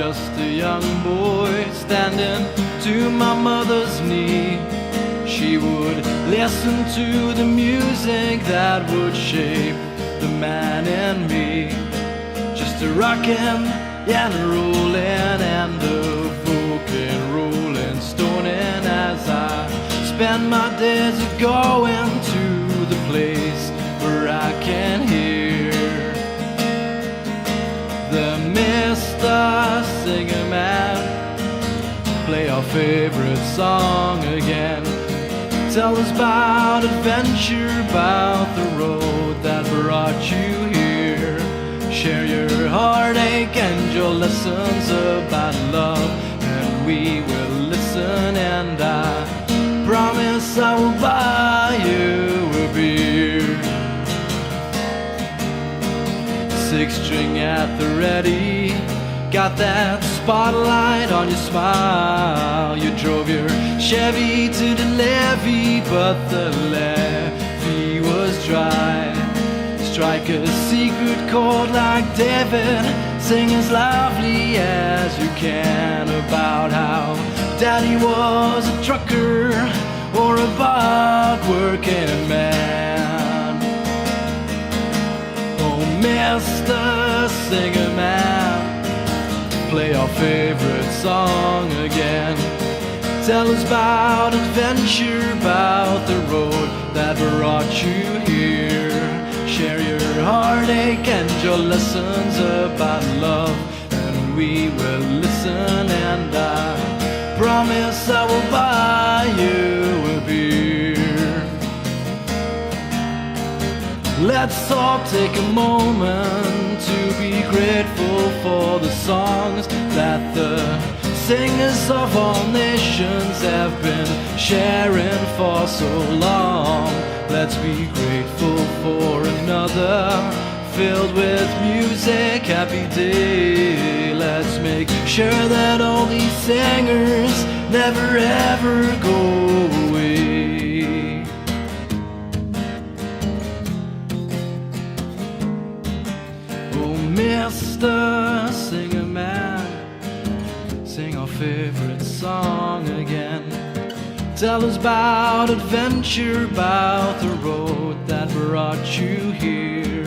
just a young boy standing to my mother's knee. She would listen to the music that would shape the man in me. Just a rockin' and a rollin' and a vocal rollin', stonin' as I spend my days going to the place where I can hear the Mr. Singer Man play our favorite song again. Tell us about adventure, about the road that brought you here. Share your heartache and your lessons about love, and we will listen, and I promise I will buy you a beer. 6-string at the ready, got that spotlight on your smile. You drove your Chevy to the levee, but the levee was dry. Strike a secret chord like David, sing as loudly as you can about how Daddy was a trucker or a bog working man. Oh, Mr. Singer Man, play our favorite song again. Tell us about adventure, about the road that brought you here. Share your heartache and your lessons about love, and we will listen, and I promise I will buy you a beer. Let's all take a moment to be grateful for the songs that the singers of all nations have been sharing for so long. Let's be grateful for another filled with music, happy day. Let's make sure that all these singers never ever go away. Oh, Mr. Singer Man, sing our favorite song again. Tell us about adventure, about the road that brought you here.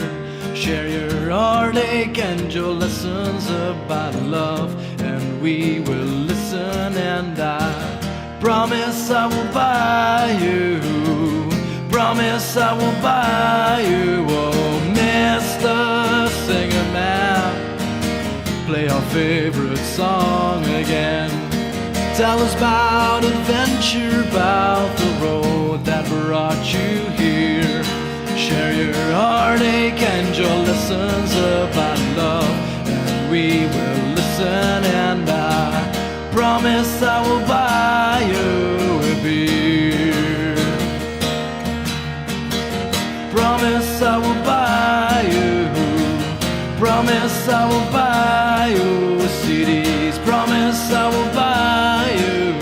Share your heartache and your lessons about love, and we will listen, and I promise I will buy you. Promise I will buy you. Oh, Mr. Singer Man, play our favorite song again. Tell us about adventure, about the road that brought you here. Share your heartache and your lessons about love, and we will listen, and I promise I will buy you a beer. Promise I will buy you. Promise I will buy you CDs. Promise I will buy you.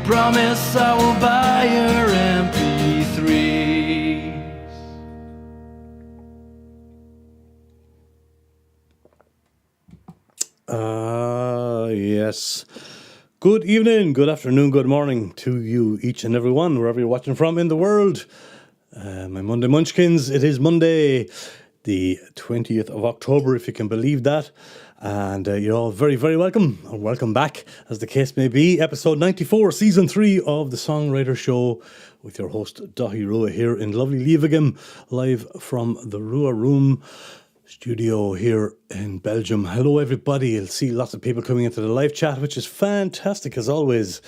Promise I will buy your MP3s. Yes. Good evening, good afternoon, good morning to you, each and every one, wherever you're watching from in the world. My Monday Munchkins, it is Monday, the 20th of October, if you can believe that. And you're all very, very welcome, or welcome back, as the case may be. Episode 94, Season 3 of the Songwriter Show, with your host, Dahi Rua, here in lovely Livigem, live from the Rua Room studio here in Belgium. Hello, everybody. You'll see lots of people coming into the live chat, which is fantastic, as always.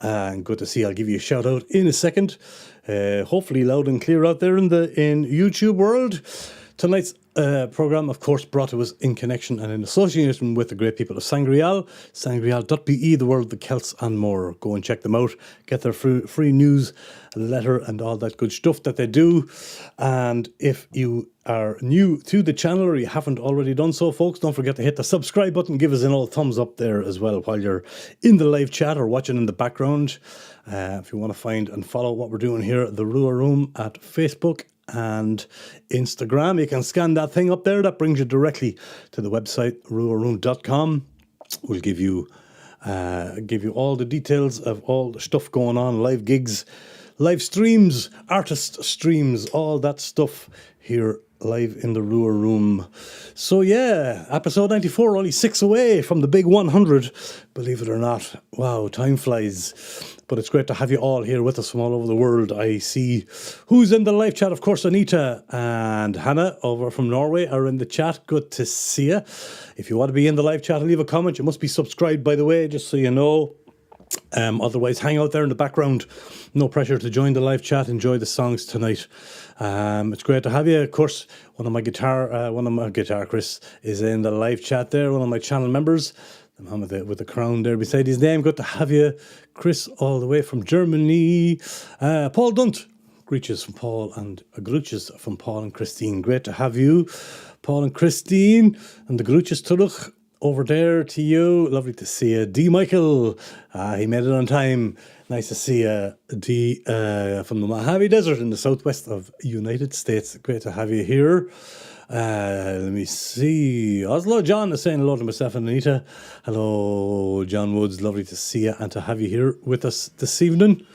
And good to see. I'll give you a shout out in a second. Hopefully loud and clear out there in YouTube world. Tonight's programme, of course, brought to us in connection and in association with the great people of Sangreal, sangreal.be, the world of the Celts and more. Go and check them out, get their free news letter and all that good stuff that they do. And if you are new to the channel or you haven't already done so, folks, don't forget to hit the subscribe button, give us an old thumbs up there as well while you're in the live chat or watching in the background. If you want to find and follow what we're doing here at the Rua Room at Facebook and Instagram, you can scan that thing up there. That brings you directly to the website ruaroom.com. We'll give you all the details of all the stuff going on, live gigs, live streams, artist streams, all that stuff here live in the Rua Room. So yeah, episode 94, only 6 away from the big 100. Believe it or not. Wow, time flies. But it's great to have you all here with us from all over the world. I see who's in the live chat. Of course, Anita and Hannah over from Norway are in the chat. Good to see you. If you want to be in the live chat and leave a comment, you must be subscribed, by the way, just so you know. Otherwise, hang out there in the background. No pressure to join the live chat. Enjoy the songs tonight. It's great to have you. Of course, one of my guitar, Chris, is in the live chat there. One of my channel members, the man with the crown there beside his name. Good to have you, Chris, all the way from Germany. Paul Dunt, greetings from Paul and Christine. Great to have you, Paul and Christine, and the greetjes terug. Over there to you. Lovely to see you. D. Michael. He made it on time. Nice to see you. D. From the Mojave Desert in the southwest of United States. Great to have you here. Let me see. Oslo John is saying hello to myself and Anita. Hello, John Woods. Lovely to see you and to have you here with us this evening.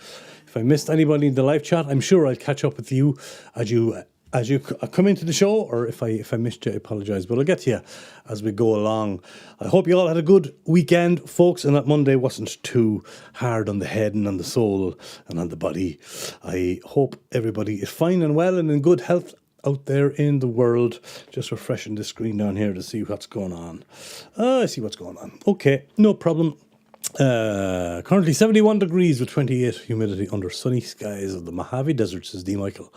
If I missed anybody in the live chat, I'm sure I'll catch up with you as you come into the show, or if I missed you, I apologise, but I'll get to you as we go along. I hope you all had a good weekend, folks, and that Monday wasn't too hard on the head and on the soul and on the body. I hope everybody is fine and well and in good health out there in the world. Just refreshing the screen down here to see what's going on. I see what's going on. Okay, no problem. Currently 71 degrees with 28 humidity under sunny skies of the Mojave Desert, says D. Michael.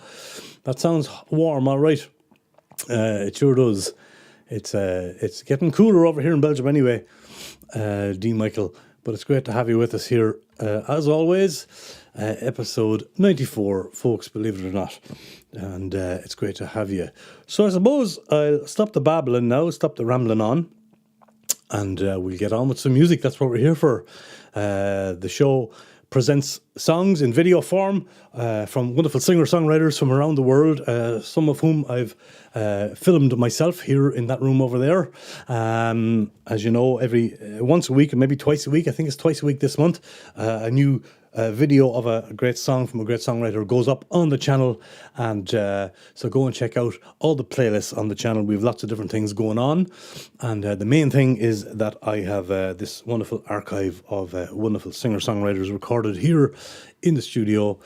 That sounds warm, all right. It sure does. It's getting cooler over here in Belgium anyway, D. Michael. But it's great to have you with us here, as always. Episode 94, folks, believe it or not. And it's great to have you. So I suppose I'll stop the babbling now, stop the rambling on. And we'll get on with some music. That's what we're here for. The show presents songs in video form from wonderful singer-songwriters from around the world, some of whom I've filmed myself here in that room over there. As you know, once a week, and maybe twice a week, I think it's twice a week this month, a new video of a great song from a great songwriter goes up on the channel, and so go and check out all the playlists on the channel. We have lots of different things going on, and the main thing is that I have this wonderful archive of wonderful singer-songwriters recorded here in the studio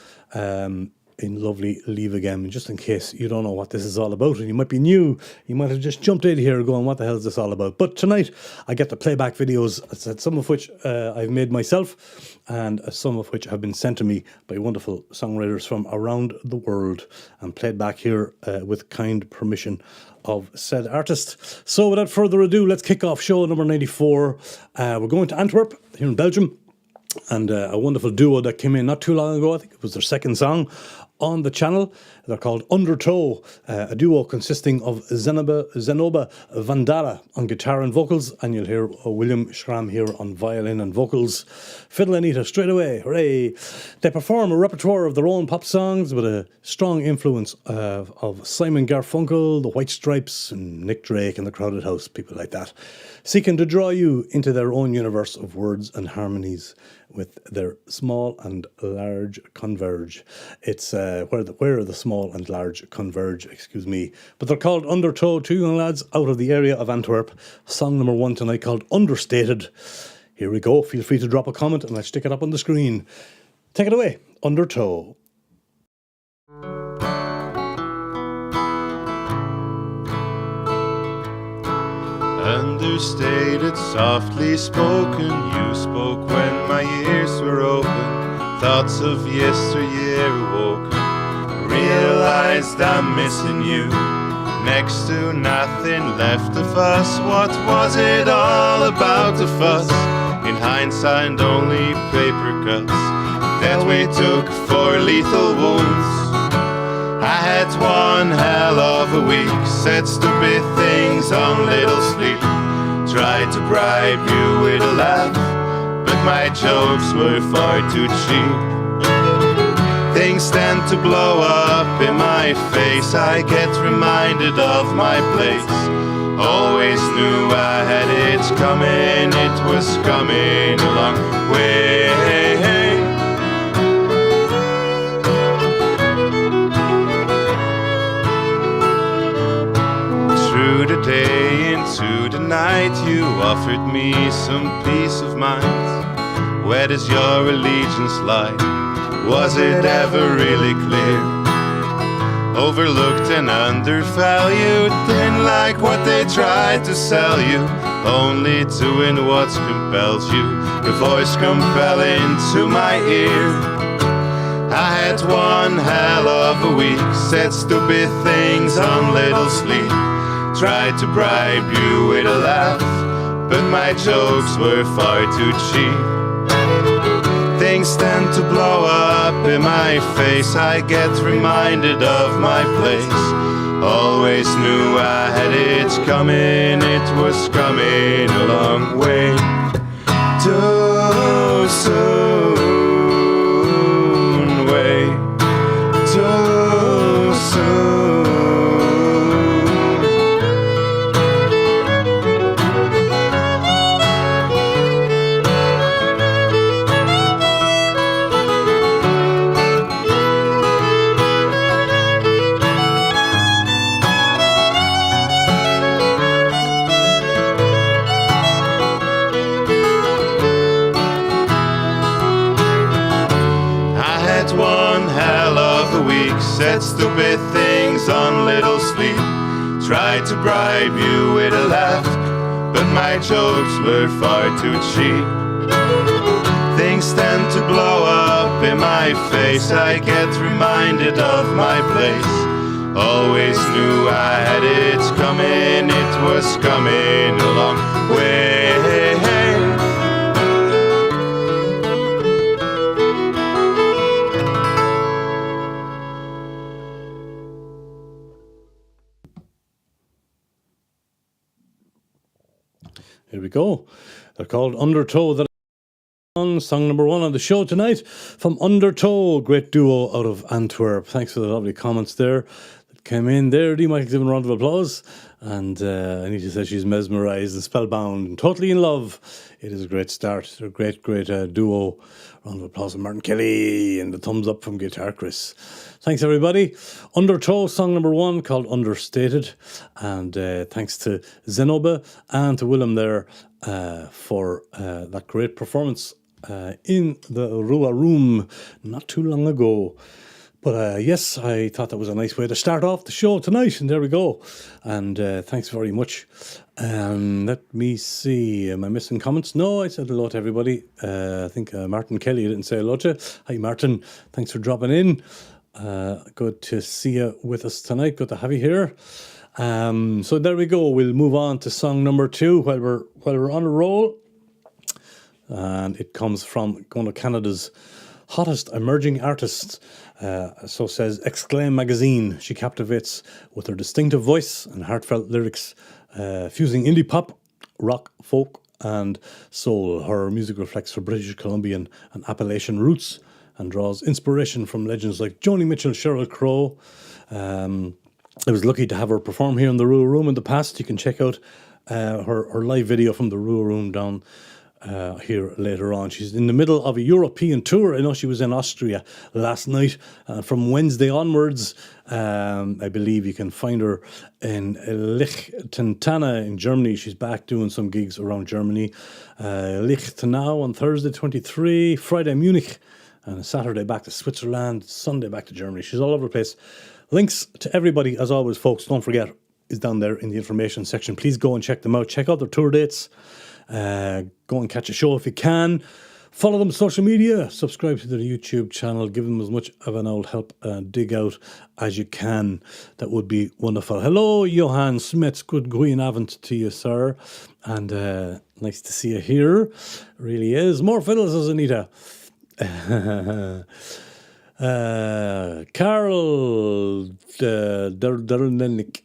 in lovely Leavegem. And just in case you don't know what this is all about and you might be new, you might have just jumped in here going, what the hell is this all about? But tonight I get the playback videos, some of which I've made myself and some of which have been sent to me by wonderful songwriters from around the world and played back here with kind permission of said artist. So without further ado, let's kick off show number 94. We're going to Antwerp here in Belgium, and a wonderful duo that came in not too long ago. I think it was their second song on the channel. They're called Undertow, a duo consisting of Zenoba Vandala on guitar and vocals, and you'll hear William Schramm here on violin and vocals. Fiddle Anita straight away, hooray! They perform a repertoire of their own pop songs with a strong influence of Simon Garfunkel, the White Stripes, and Nick Drake and the Crowded House, people like that, seeking to draw you into their own universe of words and harmonies with their small and large converge. It's where the small and large converge, excuse me. But they're called Undertow, two young lads out of the area of Antwerp. Song number 1 tonight called Understated. Here we go. Feel free to drop a comment and let's stick it up on the screen. Take it away, Undertow. Understated, softly spoken, you spoke when my ears were open. Thoughts of yesteryear awoken, realized I'm missing you. Next to nothing left of us, what was it all about the fuss? In hindsight only paper cuts that we took for lethal wounds. I had one hell of a week, said stupid things on little sleep. Tried to bribe you with a laugh, but my jokes were far too cheap. Things tend to blow up in my face. I get reminded of my place. Always knew I had it coming. It was coming a long way. Through the day into the night, you offered me some peace of mind. Where does your allegiance lie? Was it ever really clear? Overlooked and undervalued, didn't like what they tried to sell you. Only doing what compels you, your voice compelling to my ear. I had one hell of a week, said stupid things on little sleep. Tried to bribe you with a laugh, but my jokes were far too cheap. Things tend to blow up in my face. I get reminded of my place. Always knew I had it coming. It was coming a long way. Too soon, way too soon. Said stupid things on little sleep. Tried to bribe you with a laugh, but my jokes were far too cheap. Things tend to blow up in my face. I get reminded of my place. Always knew I had it coming. It was coming a long way. Here we go. They're called Undertow. That song number 1 on the show tonight from Undertow, great duo out of Antwerp. Thanks for the lovely comments there that came in there. Do you might give a round of applause? And Anita says she's mesmerised and spellbound and totally in love. It is a great start. They're a great duo. Round of applause to Martin Kelly and the thumbs up from Guitar Chris. Thanks everybody. Undertow, song number 1 called Understated. And thanks to Zenoba and to Willem there for that great performance in the Rua Room not too long ago. But yes, I thought that was a nice way to start off the show tonight, and there we go. And thanks very much. Let me see, am I missing comments? No, I said hello to everybody. I think Martin Kelly didn't say hello to. Hi Martin, thanks for dropping in. Good to see you with us tonight, good to have you here. So there we go, we'll move on to song number 2 while we're on a roll. And it comes from one of Canada's hottest emerging artists, so says Exclaim magazine. She captivates with her distinctive voice and heartfelt lyrics, fusing indie pop, rock, folk and soul. Her music reflects her British Columbian and Appalachian roots and draws inspiration from legends like Joni Mitchell, Sheryl Crow. I was lucky to have her perform here in the Rua Room in the past. You can check out her live video from the Rua Room down here later on. She's in the middle of a European tour. I know she was in Austria last night. From Wednesday onwards, I believe you can find her in Liechtenstein in Germany. She's back doing some gigs around Germany. Liechtenstein on Thursday 23, Friday Munich, and Saturday back to Switzerland, Sunday back to Germany. She's all over the place. Links to everybody, as always, folks, don't forget, is down there in the information section. Please go and check them out. Check out their tour dates. Go and catch a show if you can. Follow them on social media. Subscribe to their YouTube channel. Give them as much of an old help and dig out as you can. That would be wonderful. Hello, Johan Smets. Good green avond to you, sir. And nice to see you here. Really is. More fiddles, says Anita. Carol Derdelnik,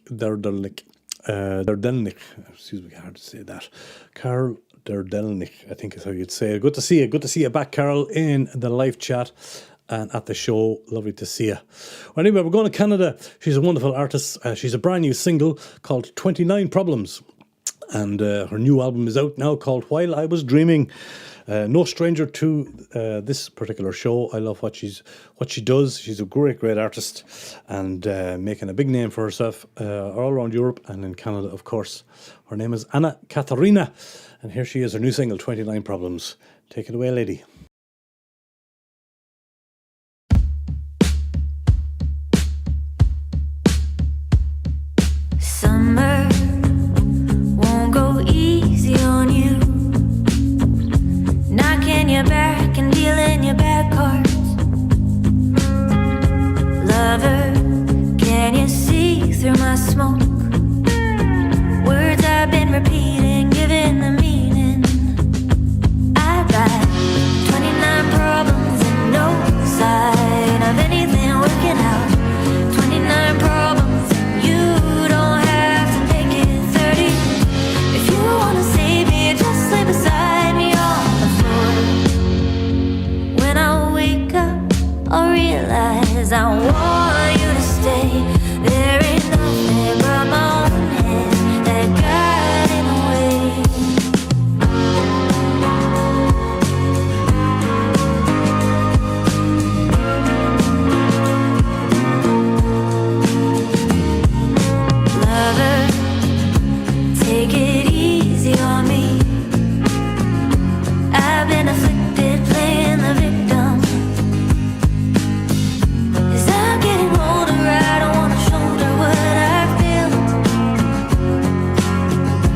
excuse me, hard to say that. Carol Derdelnik, I think is how you'd say it. Good to see you back, Carol, in the live chat. and at the show. Lovely to see you. Well, anyway, we're going to Canada. She's a wonderful artist. She's a brand new single called 29 Problems. And her new album is out now called While I Was Dreaming. No stranger to this particular show. I love what she does. She's a great artist and making a big name for herself all around Europe and in Canada, of course. Her name is Anna Katharina, and here she is, her new single, 29 Problems. Take it away, lady. Summer won't go easy on you, knocking your back and dealing your bad cards. Lover, can you see through my smoke? Words I've been repeating, giving the meaning. I got 29 problems and no sign of anything working out. 29 problems and you don't have to make it 30. If you wanna save me, just lay beside me on the floor. When I wake up, I'll realize I want you to stay. There ain't nothing but my own head that got in the way. Lover, take it easy on me. I've been afflicted, playing the victim. As I'm getting older, I don't wanna shoulder what I feel.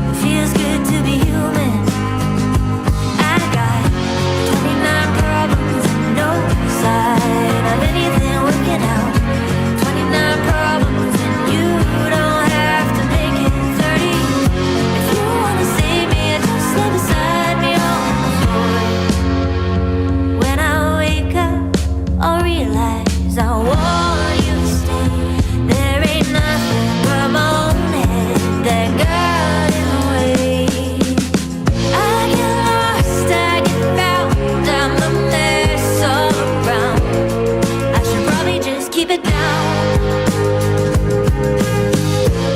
It feels good to be human. I got 29 problems and no sign of anything working out. 29 problems and you don't have to make it 30. If you wanna save me, just lay beside me on the floor. When I wake up, I'll realize I want you to stay. There ain't nothing but my own head that got in the way. I get lost, I get found, I'm a mess all around. I should probably just keep it down.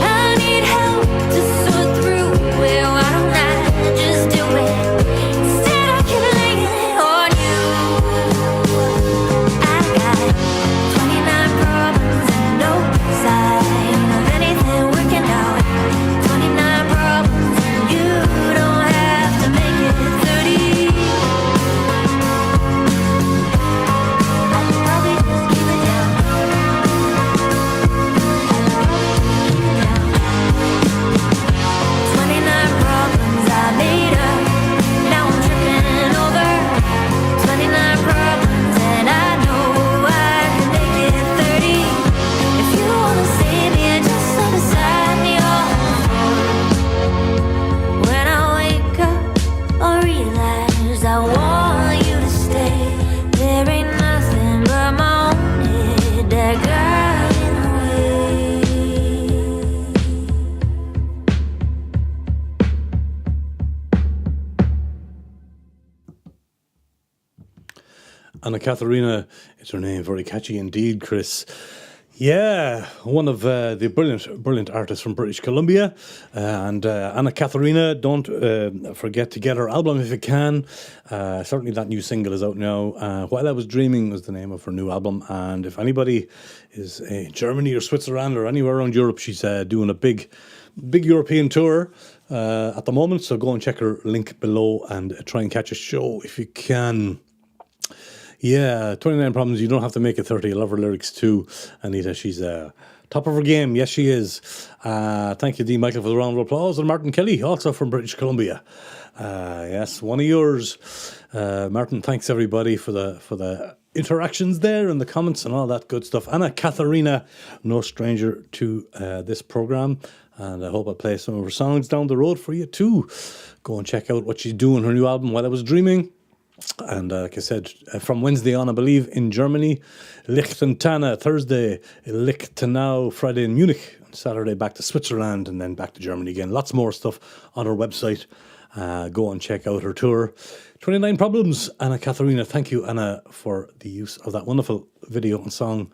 I need help to sort through it. Why don't I just do it? Instead I keep laying it on you. I got 29 problems and no sign of anything working out. 29 problems and you don't have to make it 30. I should probably just keep it down. Keep it down. 29 problems I made up. Now I'm tripping over. 29 problems and I know I can make it 30. If you wanna save me, just lay beside me on the floor. When I wake up, I'll realize I want you to stay. There ain't nothing but my own head that got in the way. Anna Katharina is her name. Very catchy indeed, Chris. Yeah, one of the brilliant artists from British Columbia. And Anna Katharina, don't forget to get her album if you can. Certainly that new single is out now. While I Was Dreaming was the name of her new album. And if anybody is in Germany or Switzerland or anywhere around Europe, she's doing a big European tour at the moment. So go and check her link below and try and catch a show if you can. Yeah, 29 Problems, you don't have to make it 30. I love her lyrics too, Anita. She's top of her game. Yes, she is. Thank you, Dean Michael, for the round of applause. And Martin Kelly, also from British Columbia. Yes, one of yours. Martin, thanks everybody for the interactions there and the comments and all that good stuff. Anna Katharina, no stranger to this program. And I hope I play some of her songs down the road for you too. Go and check out what she's doing, her new album, While I Was Dreaming. And like I said, from Wednesday on, I believe, in Germany, Liechtenstein, Thursday, Lichtenau, Friday in Munich, Saturday back to Switzerland, and then back to Germany again. Lots more stuff on our website Go and check out her tour. 29 Problems. Anna Katharina, thank you, Anna, for the use of that wonderful video and song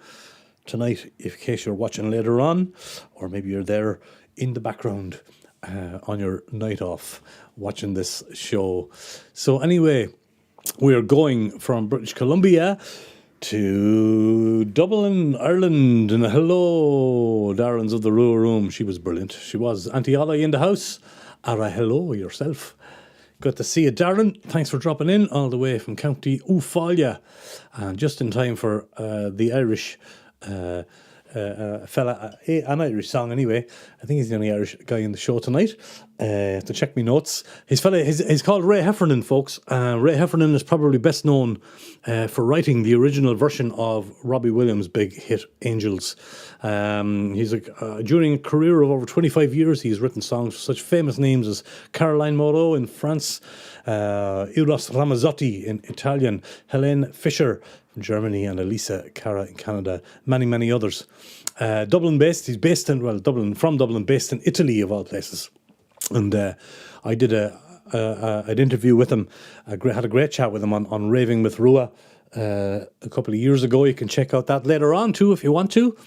tonight, in case you're watching later on, or maybe you're there in the background on your night off watching this show. So anyway, we're going from British Columbia to Dublin, Ireland, and hello, darlings of the Rua Room. She was brilliant. She was. Auntie Ollie in the house. Ara, hello yourself. Good to see you, Darren. Thanks for dropping in all the way from County Ufalia, and just in time for the Irish fella, an Irish song anyway. I think he's the only Irish guy in the show tonight. To check me notes, he's called Ray Heffernan, folks. Ray Heffernan is probably best known for writing the original version of Robbie Williams' big hit Angels. During a career of over 25 years, he's written songs for such famous names as Caroline Moreau in France, Eros Ramazzotti in Italian, Helene Fischer from Germany, and Elisa Cara in Canada, many others. Dublin based, he's based in Dublin, based in Italy of all places. And I did an interview with him. Had a great chat with him on Raving with Rua a couple of years ago. You can check out that later on too if you want to.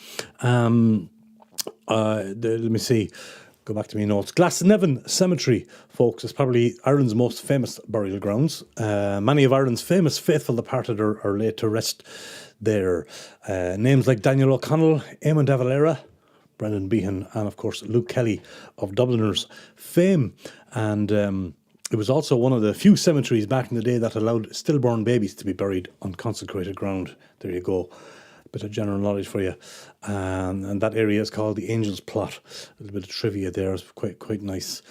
Let me see. Go back to my notes. Glasnevin Cemetery, folks, is probably Ireland's most famous burial grounds. Many of Ireland's famous faithful departed are laid to rest there. Names like Daniel O'Connell, Eamon de Valera, Brendan Behan, and of course Luke Kelly of Dubliners fame. And it was also one of the few cemeteries back in the day that allowed stillborn babies to be buried on consecrated ground. There you go. Bit of general knowledge for you. And that area is called the Angels Plot. A little bit of trivia there. It's quite nice.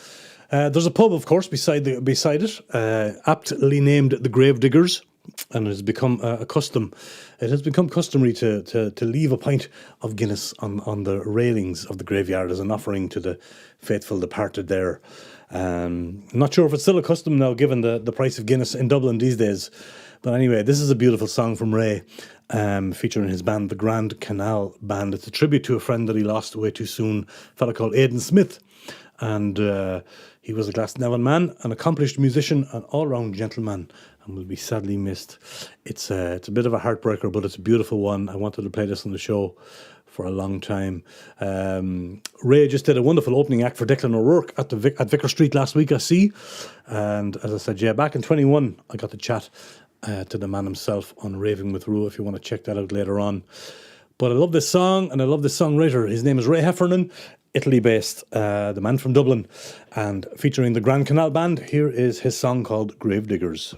There's a pub, of course, beside it, aptly named the Grave Diggers, and it has become a custom. It has become customary to leave a pint of Guinness on the railings of the graveyard as an offering to the faithful departed there. I'm not sure if it's still a custom now, given the price of Guinness in Dublin these days. But anyway, this is a beautiful song from Ray, featuring his band, the Grand Canal Band. It's a tribute to a friend that he lost way too soon, a fella called Aidan Smith. And he was a Glasnevin man, an accomplished musician, an all-round gentleman, and will be sadly missed. It's a bit of a heartbreaker, but it's a beautiful one. I wanted to play this on the show for a long time. Ray just did a wonderful opening act for Declan O'Rourke at Vicar Street last week, I see. And as I said, yeah, back in 21, I got to chat to the man himself on Raving with Rua, if you want to check that out later on. But I love this song, and I love this songwriter. His name is Ray Heffernan, Italy-based, the man from Dublin, and featuring the Grand Canal Band. Here is his song called Grave Diggers.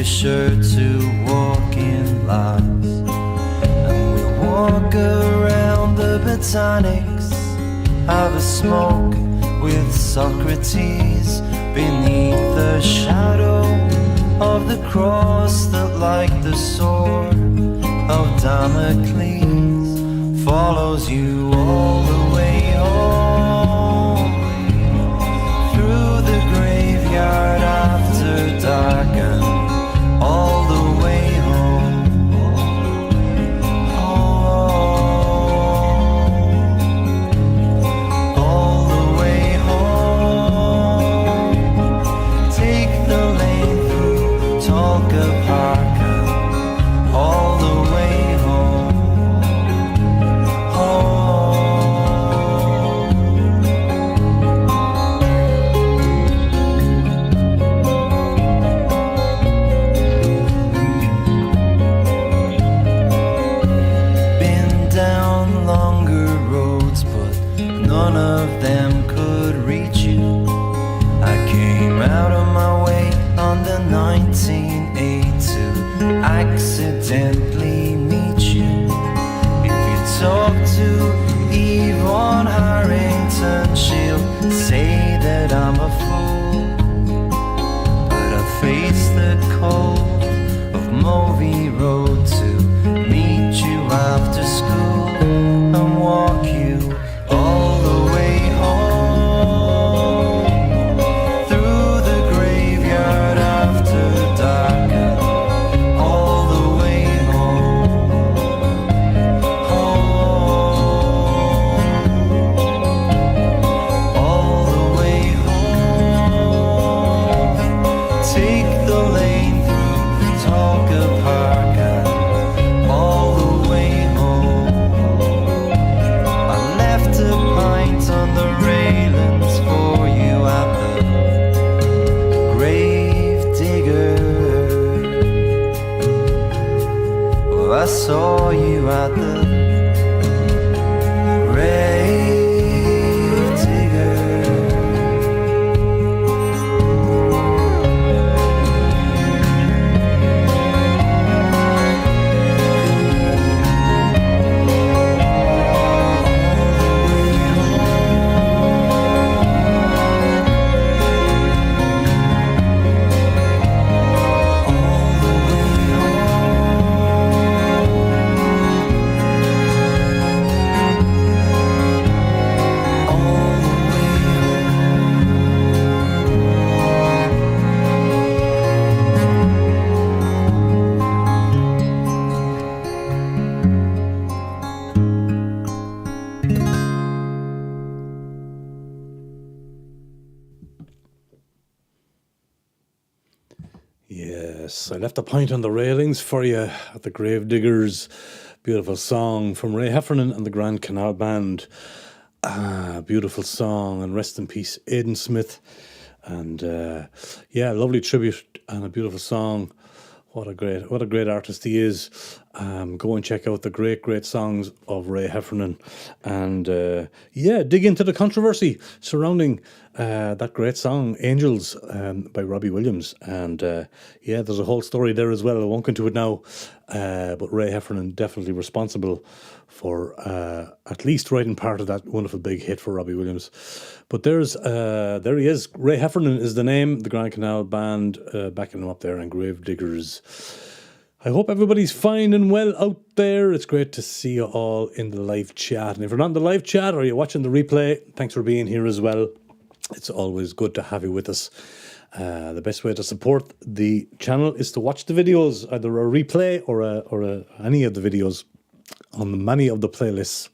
Sure to walk in last, and we walk around the botanics, have a smoke with Socrates beneath the shadow of the cross that, like the sword of Damocles, follows you all the way home, through the graveyard after dark, and all the way home, all the way home. Take the lane through Tolka Park, and all the way home, home. accidentally meet you. If you talk to Yvonne Harrington, she'll say that I'm a fool. But I face the cold of Movie Road to meet you after school and walk you all the way home through the graveyard after dark and all the way home, all the way home. Take the lane through Tonka Park and all the way home. I left a pint on the railings for you at the grave digger. Oh, I saw you at the grave digger. Yes, I left a pint on the railings for you at the Gravediggers. Beautiful song from Ray Heffernan and the Grand Canal Band. Beautiful song, and rest in peace, Aidan Smith. And yeah, lovely tribute and a beautiful song. What a great artist he is. Go and check out the great songs of Ray Heffernan, and yeah, dig into the controversy surrounding that great song "Angels" by Robbie Williams. And yeah, there's a whole story there as well. I won't go into it now, but Ray Heffernan definitely responsible for at least writing part of that wonderful big hit for Robbie Williams. But there he is. Ray Heffernan is the name. The Grand Canal Band backing him up there, and Gravediggers. I hope everybody's fine and well out there. It's great to see you all in the live chat. And if you're not in the live chat or you're watching the replay, thanks for being here as well. It's always good to have you with us. The best way to support the channel is to watch the videos, either a replay or any of the videos on many of the playlists.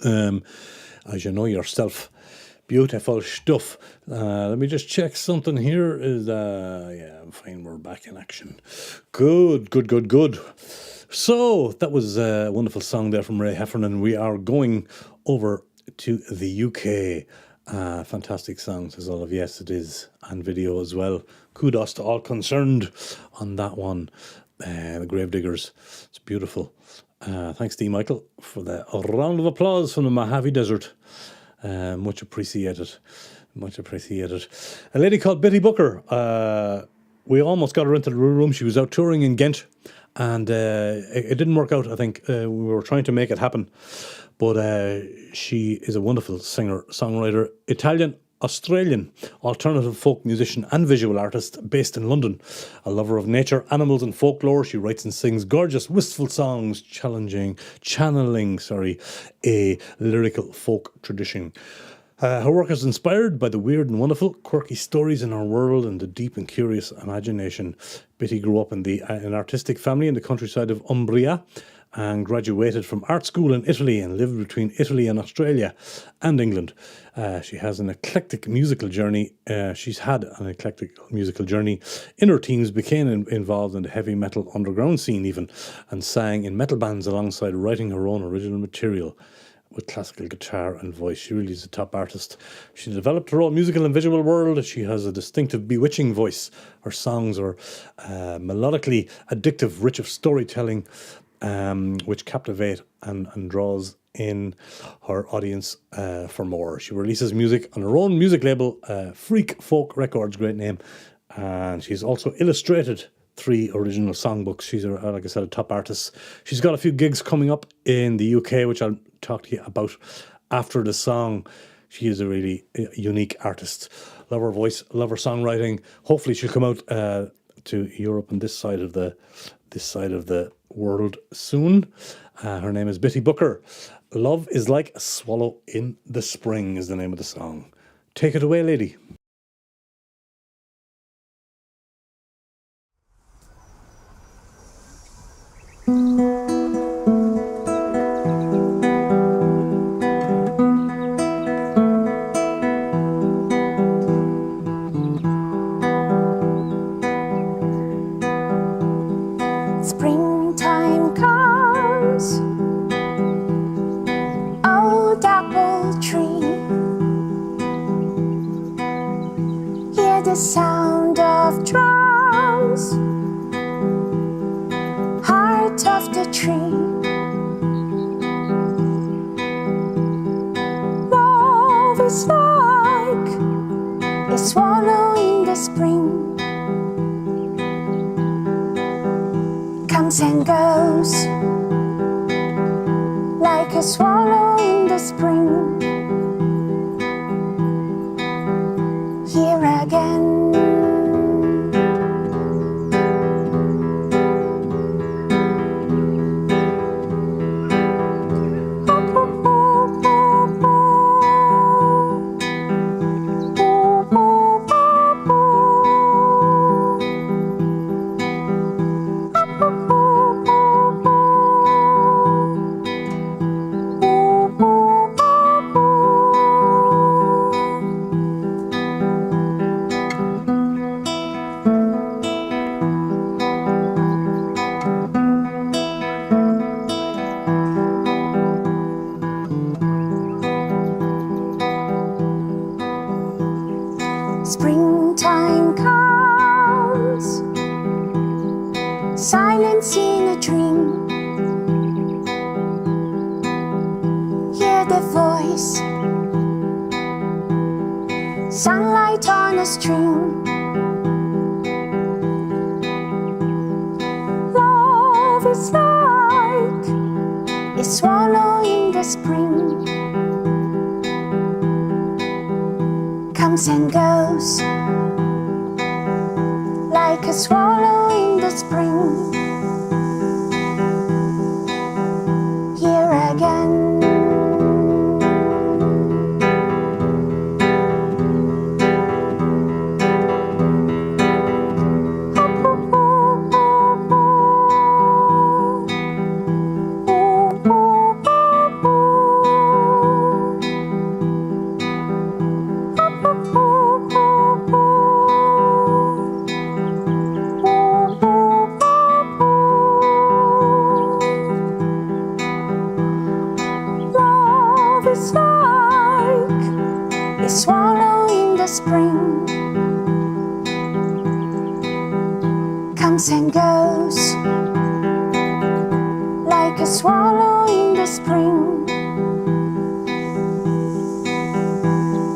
As you know yourself. Beautiful stuff. Let me just check something here. Yeah, I'm fine. We're back in action. Good. So that was a wonderful song there from Ray Heffernan. We are going over to the UK. Fantastic song, says all of yes, it is, and video as well. Kudos to all concerned on that one. The Gravediggers. It's beautiful. Thanks, D. Michael, for the round of applause from the Mojave Desert. Much appreciated. A lady called Betty Booker. We almost got her into the Rua Room. She was out touring in Ghent, and it didn't work out. I think we were trying to make it happen, but she is a wonderful singer-songwriter, Italian-Australian alternative folk musician and visual artist based in London. A lover of nature, animals and folklore, she writes and sings gorgeous, wistful songs channeling a lyrical folk tradition. Her work is inspired by the weird and wonderful, quirky stories in our world and the deep and curious imagination. Betty grew up in an artistic family in the countryside of Umbria and graduated from art school in Italy and lived between Italy and Australia and England. She has an eclectic musical journey. She's had an eclectic musical journey. In her teens, became involved in the heavy metal underground scene even, and sang in metal bands alongside writing her own original material with classical guitar and voice. She really is a top artist. She developed her own musical and visual world. She has a distinctive, bewitching voice. Her songs are melodically addictive, rich of storytelling, which captivate and draws in her audience for more. She releases music on her own music label, Freak Folk Records, great name. And she's also illustrated 3 original songbooks. She's, like I said, a top artist. She's got a few gigs coming up in the UK, which I'll talk to you about after the song. She is a really unique artist. Love her voice, love her songwriting. Hopefully she'll come out to Europe and this side of the world soon. Her name is Bitty Booker. Love is Like a Swallow in the Spring is the name of the song. Take it away, lady. Springtime comes, old apple tree. Hear the sound of drums, heart of the tree. Love is like a swallow in the spring. Comes and goes like a swallow in the spring. Here again. Springtime comes, silence in a dream. Hear the voice, sunlight on a stream. Love is like a swallow in the spring. Comes and goes like a swallow in the spring. Here again. It's like a swallow in the spring. Comes and goes like a swallow in the spring.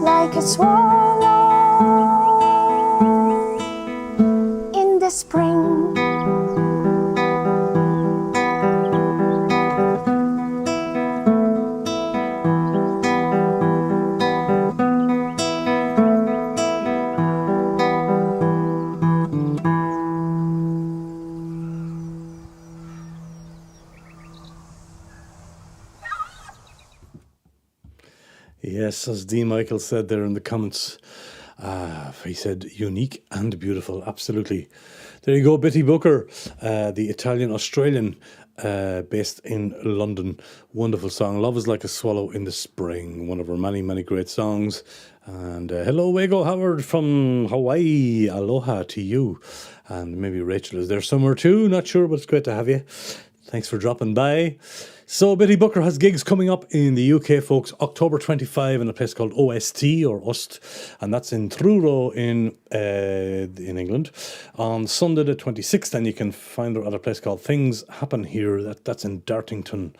Like a swallow in the spring. Yes, as Dean Michael said there in the comments, he said unique and beautiful. Absolutely. There you go, Bitty Booker, the Italian-Australian based in London. Wonderful song. Love is Like a Swallow in the Spring. One of her many, many great songs. And hello, Wago Howard from Hawaii. Aloha to you. And maybe Rachel is there somewhere too. Not sure, but it's great to have you. Thanks for dropping by. So Bitty Booker has gigs coming up in the UK, folks. October 25 in a place called OST or Ust, and that's in Truro in England. On Sunday the 26th, and you can find her at a place called Things Happen Here. That's in Dartington.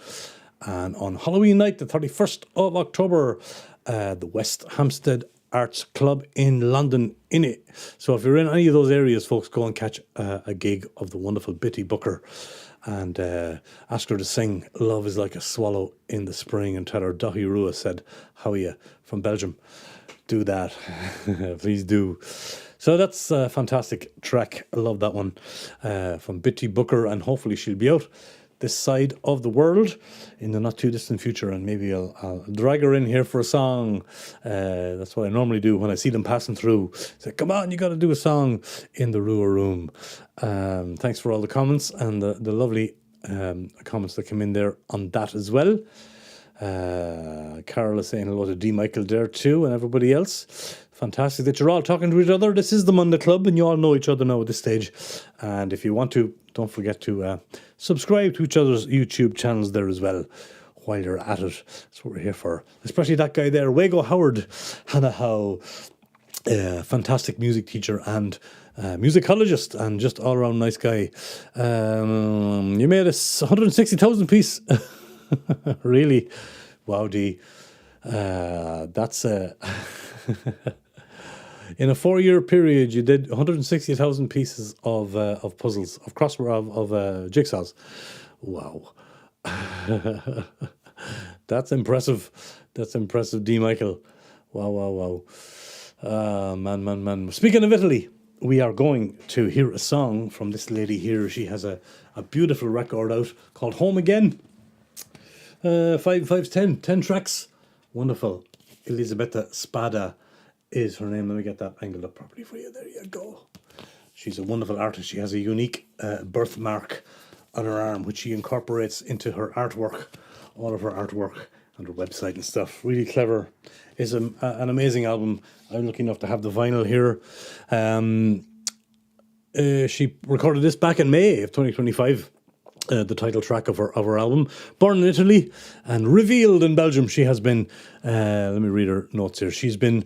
And on Halloween night, the 31st of October, the West Hampstead Arts Club in London, in it. So if you're in any of those areas, folks, go and catch a gig of the wonderful Bitty Booker and ask her to sing Love is Like a Swallow in the Spring and tell her Dahi Rua said, how are you, from Belgium. Do that. Please do. So that's a fantastic track. I love that one from Bitty Booker, and hopefully she'll be out this side of the world in the not too distant future, and maybe I'll drag her in here for a song. That's what I normally do when I see them passing through. Say, come on, you got to do a song in the Rua Room. Thanks for all the comments and the lovely comments that come in there on that as well. Carol is saying hello to D. Michael there too, and everybody else. Fantastic that you're all talking to each other. This is the Monday Club, and you all know each other now at this stage. And if you want to, don't forget to subscribe to each other's YouTube channels there as well while you're at it. That's what we're here for. Especially that guy there, Wago Howard Hanahow, fantastic music teacher and musicologist and just all around nice guy. You made a 160,000 piece. Really? Wow, D. That's in a 4-year period, you did 160,000 pieces of puzzles, of crossword, of jigsaws. Wow. That's impressive. That's impressive, D. Michael. Wow. Man. Speaking of Italy, we are going to hear a song from this lady here. She has a beautiful record out called Home Again. 10 tracks. Wonderful. Elisabetta Spada is her name. Let me get that angled up properly for you. There you go. She's a wonderful artist. She has a unique birthmark on her arm, which she incorporates into her artwork, all of her artwork and her website and stuff. Really clever. It's an amazing album. I'm lucky enough to have the vinyl here. She recorded this back in May of 2025. The title track of her album, born in Italy and revealed in Belgium. She has been, let me read her notes here. She's been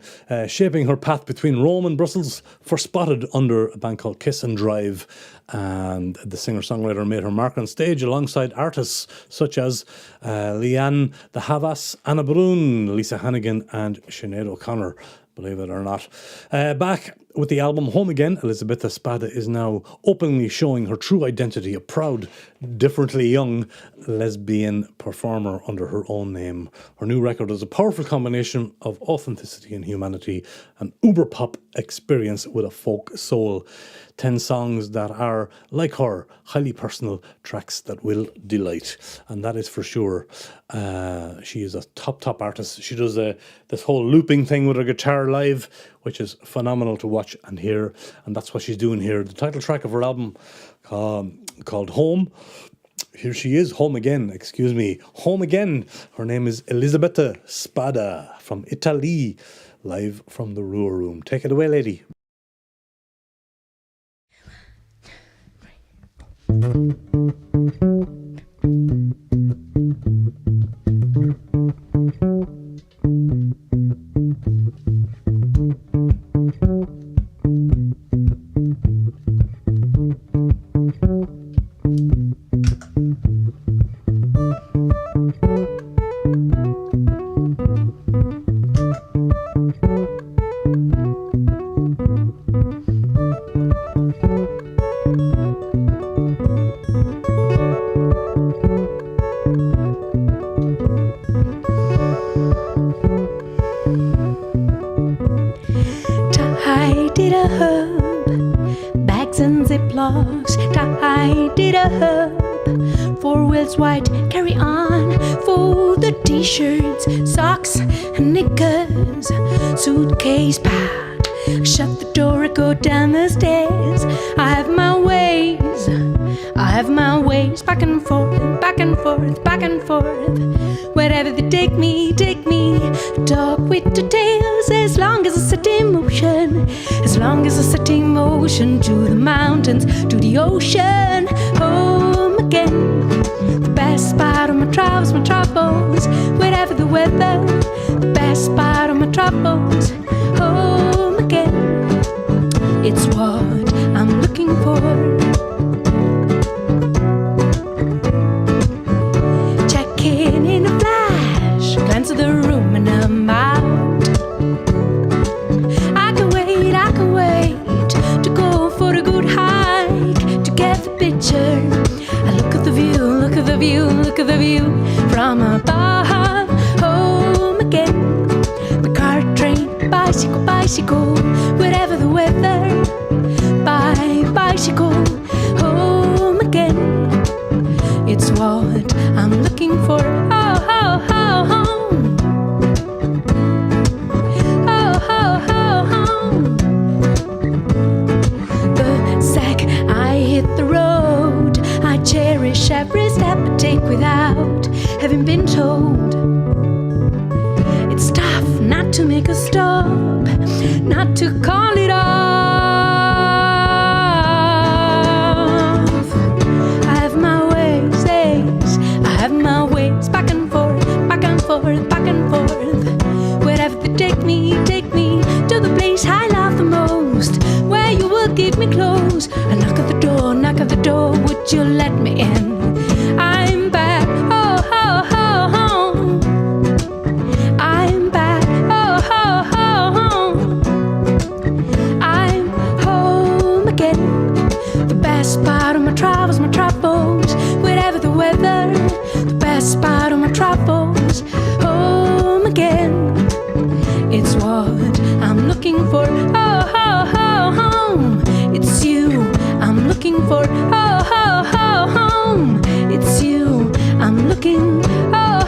shaping her path between Rome and Brussels, first spotted under a band called Kiss and Drive. And the singer-songwriter made her mark on stage alongside artists such as Leanne the Havas, Anna Brun, Lisa Hannigan, and Sinead O'Connor. Believe it or not. Back with the album Home Again, Elisabetta Spada is now openly showing her true identity, a proud, differently young lesbian performer under her own name. Her new record is a powerful combination of authenticity and humanity, an uber pop experience with a folk soul. 10 songs that are, like her, highly personal tracks that will delight. And that is for sure. She is a top artist. She does this whole looping thing with her guitar live, which is phenomenal to watch and hear. And that's what she's doing here. The title track of her album called Home. Here she is, Home Again, Home Again. Her name is Elisabetta Spada from Italy, live from the Rua Room. Take it away, lady. White, carry on for the t-shirts, socks and knickers, suitcase packed, shut the door and go down the stairs. I have my ways, back and forth, back and forth, back and forth. Wherever they take me, talk with the tails. As long as I set in motion, as long as I set in motion, to the mountains, to the ocean. Home again. The best part of my troubles, whatever the weather. The best part of my troubles, home again. It's what I'm looking for. Check in a flash, glance at the room and I'm out. at the view from above. Home again. The car, train, bicycle, whatever the weather. Bicycle, home again. It's what I'm looking for. Oh, home. Home. The sec I hit the road. I cherish every step I take without having been told. It's tough not to make a stop, not to call it off. I have my ways, I have my ways, back and forth, back and forth, back and forth. Wherever they take me to the place I love the most, where you will keep me close. I knock at the door, would you let me in? I'm back, oh, home. I'm back, oh, home. I'm home again. The best part of my travels, wherever the weather. The best part of my travels, home again. It's what I'm looking for, oh, home. It's you I'm looking for, oh, home. It's you I'm looking, oh,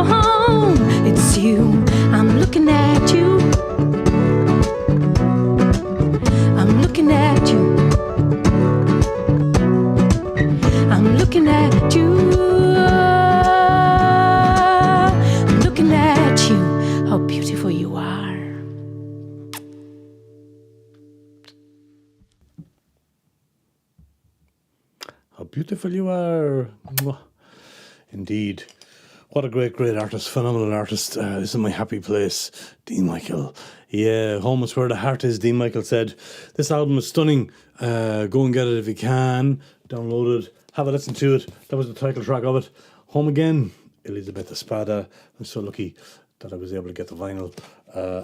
home. It's you I'm looking at you. I'm looking at you. I'm looking at you. I'm looking at you. How beautiful you are. How beautiful you are. Mwah. Indeed. What a great artist, phenomenal artist. This is my happy place. Dean Michael. Yeah, home is where the heart is, Dean Michael said. This album is stunning. Go and get it if you can. Download it. Have a listen to it. That was the title track of it. Home Again, Elisabetta Spada. I'm so lucky that I was able to get the vinyl,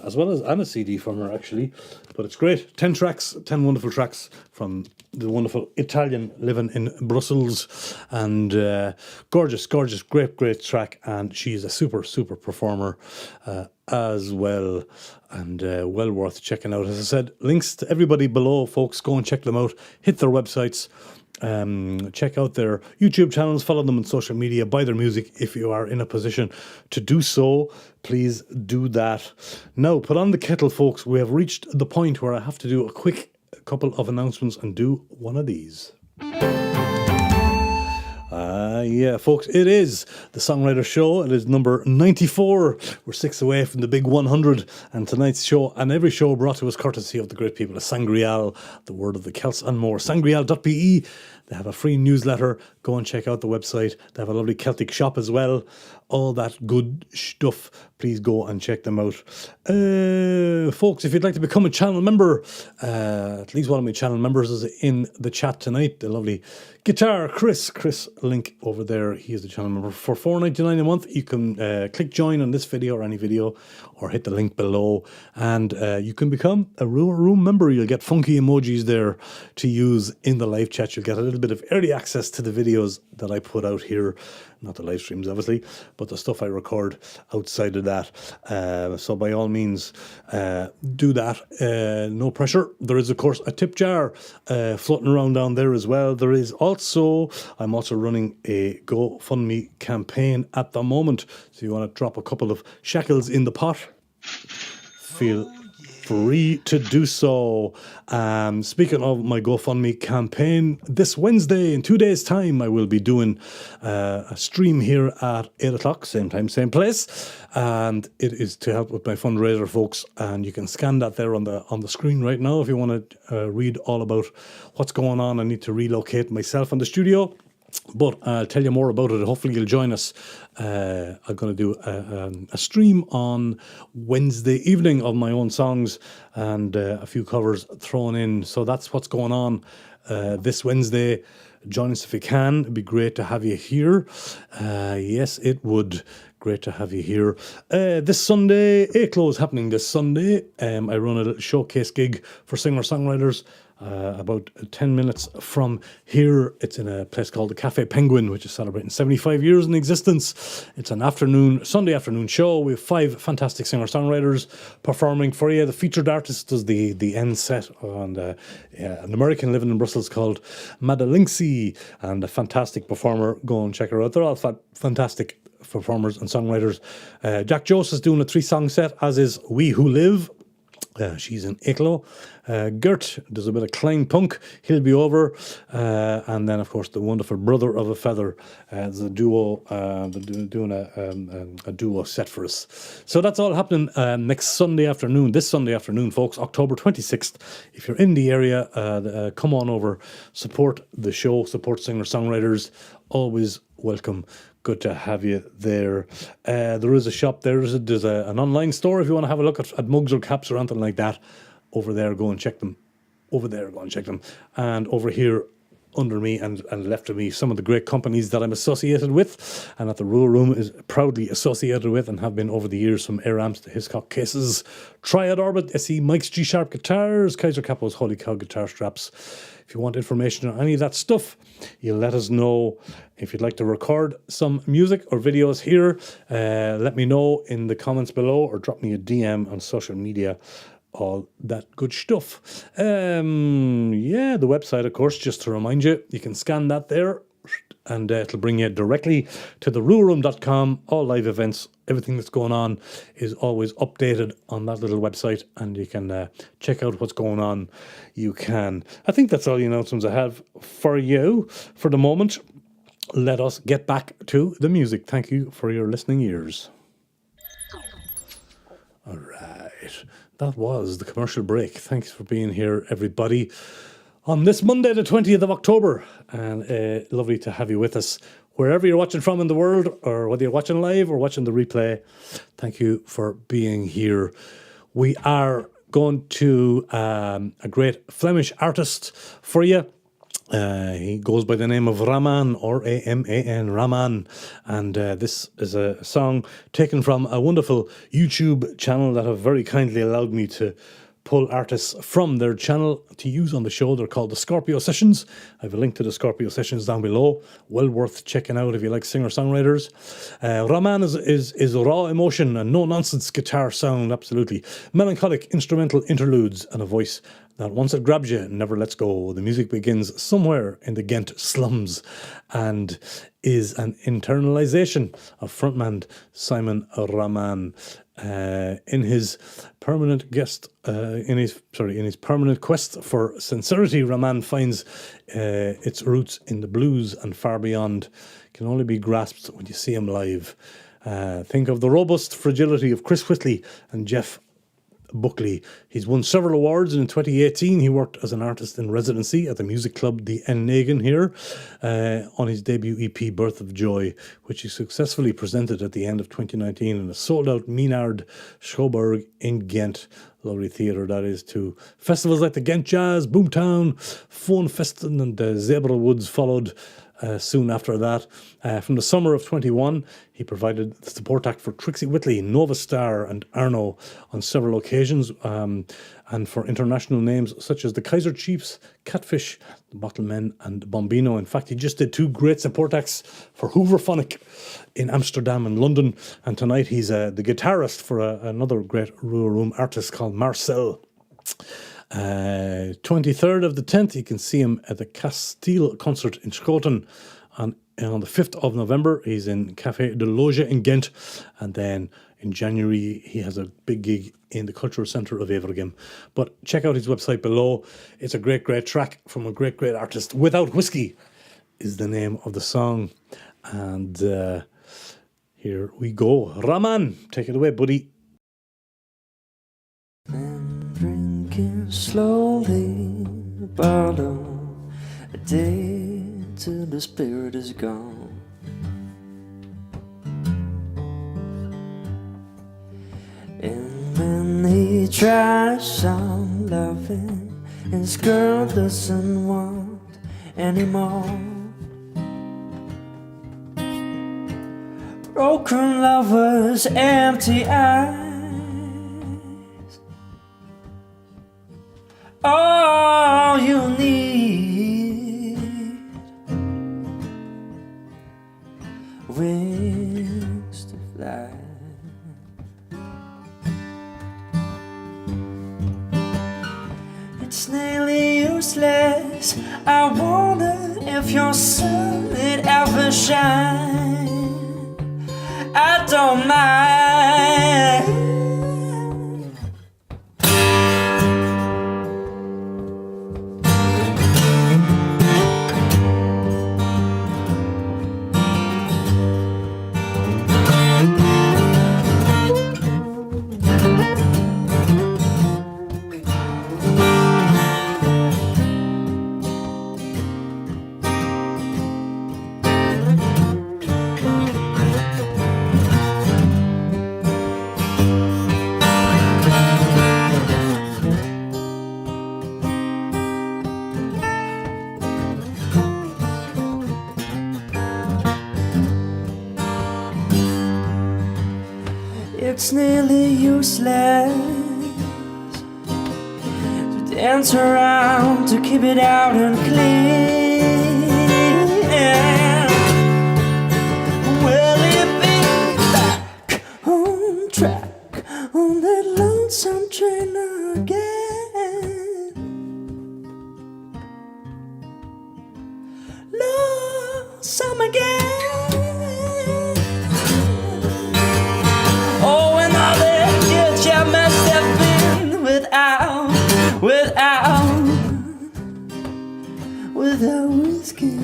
as well as and a CD from her, actually. But it's great. 10 tracks, 10 wonderful tracks from the wonderful Italian living in Brussels. And gorgeous, great track. And she's a super performer as well. And well worth checking out. As I said, links to everybody below, folks. Go and check them out. Hit their websites. Check out their YouTube channels, follow them on social media, buy their music if you are in a position to do so. Please do that. Now, put on the kettle, folks. We have reached the point where I have to do a quick couple of announcements and do one of these. Yeah, folks, it is the Songwriter Show. It is number 94. We're 6 away from the big 100. And tonight's show and every show brought to us courtesy of the great people of Sangreal, the word of the Celts and more. Sangreal.be. They have a free newsletter. Go and check out the website. They have a lovely Celtic shop as well. All that good stuff. Please go and check them out. Folks, if you'd like to become a channel member, at least one of my channel members is in the chat tonight. The lovely guitar Chris link over there. He is the channel member for $4.99 a month. You can click join on this video or any video, or hit the link below, and you can become a Rua Room member. You'll get funky emojis there to use in the live chat. You'll get a little bit of early access to the videos that I put out here. Not the live streams, obviously, but the stuff I record outside of that. So by all means, do that. No pressure. There is, of course, a tip jar floating around down there as well. There is also, I'm also running a GoFundMe campaign at the moment. So you want to drop a couple of shekels in the pot, feel free to do so. Speaking of my GoFundMe campaign, this Wednesday, in 2 days' time, I will be doing a stream here at 8 o'clock, same time, same place. And it is to help with my fundraiser, folks. And you can scan that there on the screen right now if you want to read all about what's going on. I need to relocate myself in the studio, but I'll tell you more about it. Hopefully you'll join us. I'm going to do a stream on Wednesday evening of my own songs and a few covers thrown in. So that's what's going on this Wednesday. Join us if you can. It'd be great to have you here. Yes, it would. Great to have you here. This Sunday, ACLO is happening this Sunday. I run a little showcase gig for singer-songwriters about 10 minutes from here. It's in a place called the Cafe Penguin, which is celebrating 75 years in existence. It's an Sunday afternoon show. We have 5 fantastic singer-songwriters performing for you. The featured artist does the end set on an American living in Brussels called Madalinksi, and a fantastic performer. Go and check her out. They're all fantastic performers and songwriters. Jack Jost is doing a 3-song set, as is We Who Live. She's in Iklo. Gert does a bit of Klein Punk. He'll be over. And then, of course, the wonderful Brother of a Feather. There's a duo. They're doing a duo set for us. So that's all happening next Sunday afternoon. This Sunday afternoon, folks, October 26th. If you're in the area, come on over. Support the show. Support singer-songwriters. Always welcome. Good to have you there. There is a shop there. There's an online store if you want to have a look at mugs or caps or anything like that. Over there, go and check them. Over there, go and check them. And over here, under me and left of me, some of the great companies that I'm associated with and that the Rua Room is proudly associated with and have been over the years, from Air Amps to Hiscock cases, Triad Orbit, SE Mike's G-Sharp guitars, Kaiser Capo's Holy Cow guitar straps. If you want information on any of that stuff, you let us know. If you'd like to record some music or videos here, let me know in the comments below or drop me a DM on social media. All that good stuff. The website, of course, just to remind you, you can scan that there and it'll bring you directly to the ruaroom.com. All live events, everything that's going on is always updated on that little website, and you can check out what's going on. You can. I think that's all the announcements I have for you for the moment. Let us get back to the music. Thank you for your listening ears. All right. That was the commercial break. Thanks for being here, everybody, on this Monday, the 20th of October. And lovely to have you with us, wherever you're watching from in the world, or whether you're watching live or watching the replay. Thank you for being here. We are going to a great Flemish artist for you. He goes by the name of Raman, R-A-M-A-N, Raman, and this is a song taken from a wonderful YouTube channel that have very kindly allowed me to pull artists from their channel to use on the show. They're called the Scorpio Sessions. I have a link to the Scorpio Sessions down below. Well worth checking out if you like singer-songwriters. Raman is raw emotion and no-nonsense guitar sound, absolutely. Melancholic instrumental interludes and a voice that once it grabs you, never lets go. The music begins somewhere in the Ghent slums and is an internalization of frontman Simon Raman. In his permanent quest for sincerity, Raman finds its roots in the blues and far beyond. Can only be grasped when you see him live. Think of the robust fragility of Chris Whitley and Jeff Buckley. He's won several awards, and in 2018 he worked as an artist in residency at the music club The Nagan here on his debut EP Birth of Joy, which he successfully presented at the end of 2019 in a sold-out Mienard Schouwburg in Ghent. Lovely theatre that is too. Festivals like the Ghent Jazz, Boomtown, Fun Festen and Zebra Woods followed soon after that. From the summer of 21, he provided the support act for Trixie Whitley, Nova Star and Arno on several occasions, and for international names such as the Kaiser Chiefs, Catfish, the Bottlemen and Bombino. In fact, he just did 2 great support acts for Hooverphonic in Amsterdam and London, and tonight he's the guitarist for another great Rua Room artist called Marcel. 23rd of the 10th, you can see him at the Castile concert in Schoten. On the 5th of November, he's in Café de Loge in Ghent. And then in January, he has a big gig in the Cultural Centre of Evergem. But check out his website below. It's a great, great track from a great, great artist. Without Whiskey is the name of the song. And here we go. Raman, take it away, buddy. Drinking slowly, a bottle a day till the spirit is gone. And then he tries some loving his girl doesn't want anymore. Broken lovers, empty eyes. All you wings to fly. It's nearly useless. I wonder if your sun would ever shine. I don't mind. It's nearly useless to dance around, to keep it out and clean. Will it be back on track on that lonesome train again? Lonesome again. Without whiskey.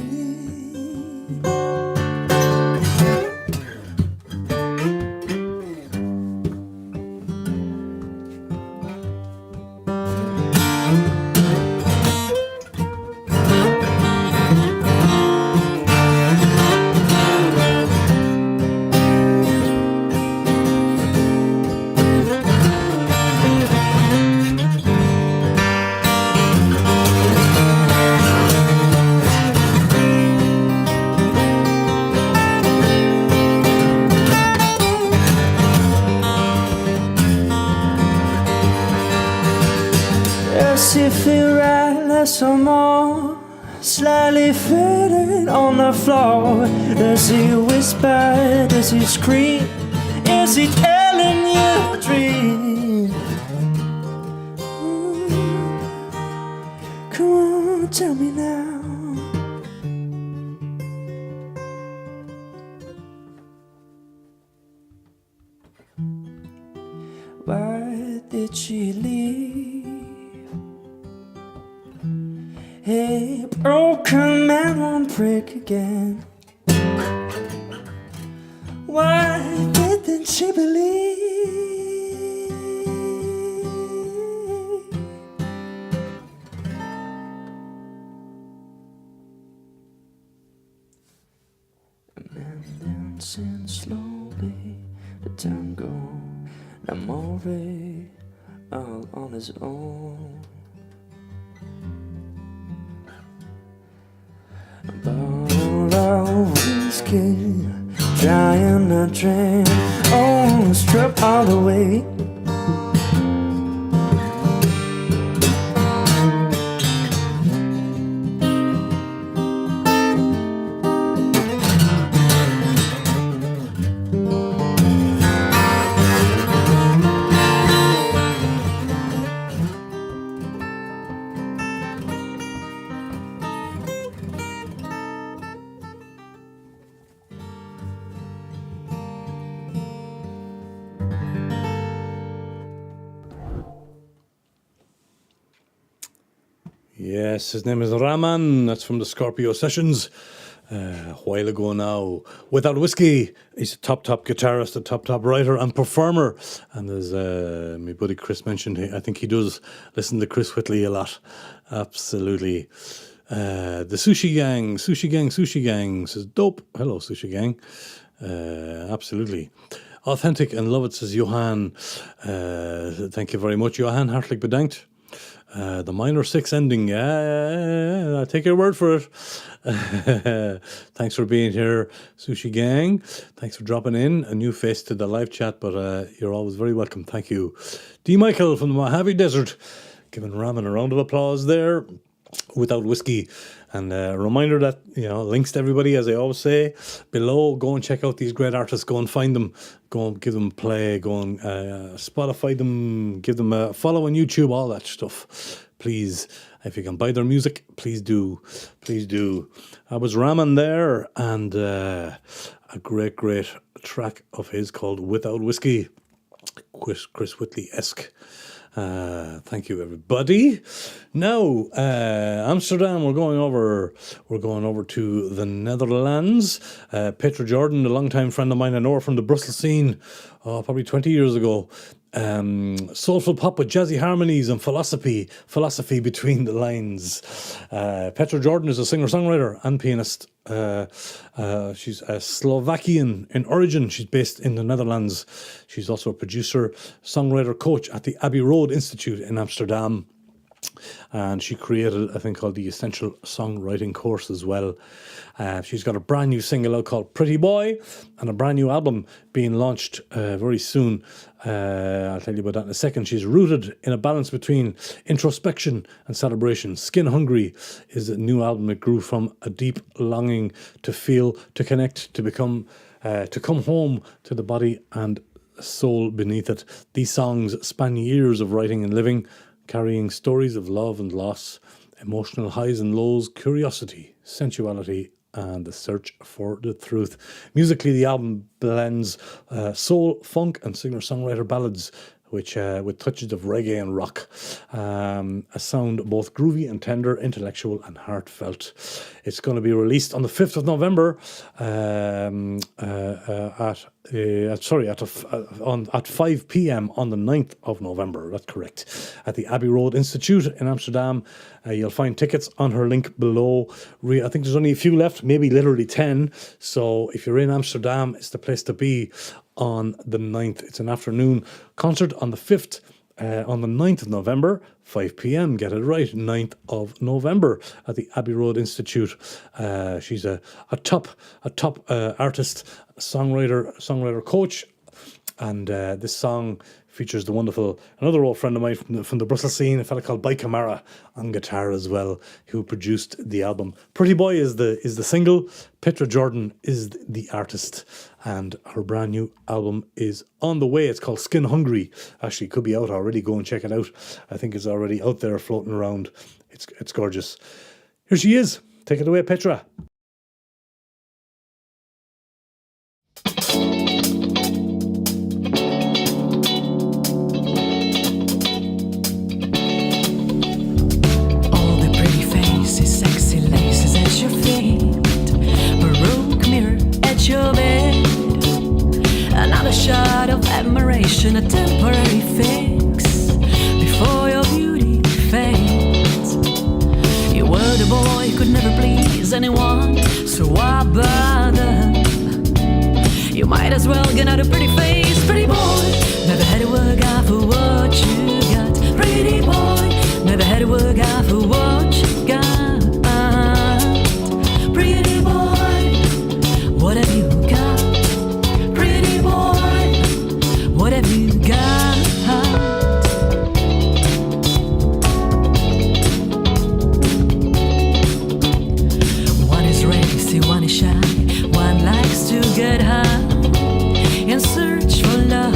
Does he feel right? Less some more, slightly faded on the floor. Does he whisper? Does he scream? Is he telling you a dream? Come on, tell me now. Why did she leave? A broken man won't break again. Why didn't she believe? A man dancing slowly, the tango, l'amore, all on his own. A bottle of whiskey, trying to drain, oh, struck all the way. Yes, his name is Raman. That's from the Scorpio Sessions. A while ago now. Without Whiskey, he's a top guitarist, a top writer and performer. And as my buddy Chris mentioned, I think he does listen to Chris Whitley a lot. Absolutely. The Sushi Gang says, dope. Hello, Sushi Gang. Absolutely. Authentic and love it, says Johan. Thank you very much, Johan. Hartelijk bedankt. The minor 6 ending, yeah, I'll take your word for it. Thanks for being here, Sushi Gang. Thanks for dropping in. A new face to the live chat, but you're always very welcome. Thank you. D. Michael from the Mojave Desert, giving Raman a round of applause there. Without Whiskey. And a reminder that, links to everybody, as I always say, below. Go and check out these great artists. Go and find them. Go and give them a play. Go and Spotify them. Give them a follow on YouTube, all that stuff. Please, if you can buy their music, please do. Please do. I was ramming there, and a great track of his called Without Whiskey. Chris Whitley-esque. Thank you, everybody. Now, Amsterdam. We're going over to the Netherlands. Petra Jordan, a longtime friend of mine. I know her from the Brussels scene, probably 20 years ago. Soulful pop with jazzy harmonies and philosophy between the lines. Petra Jordan is a singer-songwriter and pianist. She's a Slovakian in origin. She's based in the Netherlands. She's also a producer, songwriter, coach at the Abbey Road Institute in Amsterdam. And she created a thing called the Essential Songwriting course as well. She's got a brand new single out called Pretty Boy, and a brand new album being launched very soon. I'll tell you about that in a second. She's rooted in a balance between introspection and celebration. Skin Hungry is a new album. It grew from a deep longing to feel, to connect, to become, to come home to the body and soul beneath it. These songs span years of writing and living, carrying stories of love and loss, emotional highs and lows, curiosity, sensuality, and the search for the truth. Musically, the album blends soul, funk, and singer-songwriter ballads, which with touches of reggae and rock. A sound both groovy and tender, intellectual and heartfelt. It's going to be released on the 5th of November at 5 p.m. on the 9th of November. That's correct. At the Abbey Road Institute in Amsterdam. You'll find tickets on her link below. I think there's only a few left, maybe literally 10. So if you're in Amsterdam, it's the place to be on the 9th. It's an afternoon concert on the 5th. On the 9th of November, 5 p.m. Get it right, 9th of November at the Abbey Road Institute. She's a top artist, songwriter, coach, and this song features another old friend of mine from the Brussels scene, a fella called By Camara on guitar as well, who produced the album. Pretty Boy is the single. Petra Jordan is the artist, and her brand new album is on the way. It's called Skin Hungry. Actually, it could be out already. Go and check it out. I think it's already out there floating around. It's gorgeous. Here she is. Take it away, Petra. Your bed, another shot of admiration, a temporary fix before your beauty fades. You were the boy who could never please anyone, so why bother? You might as well get out a pretty face, pretty boy. Never had to work out for what you got, pretty boy. Never had to work out for what you got. Pretty boy, what have you got? Pretty boy, what have you got? One is racy, one is shy, one likes to get high and search for love.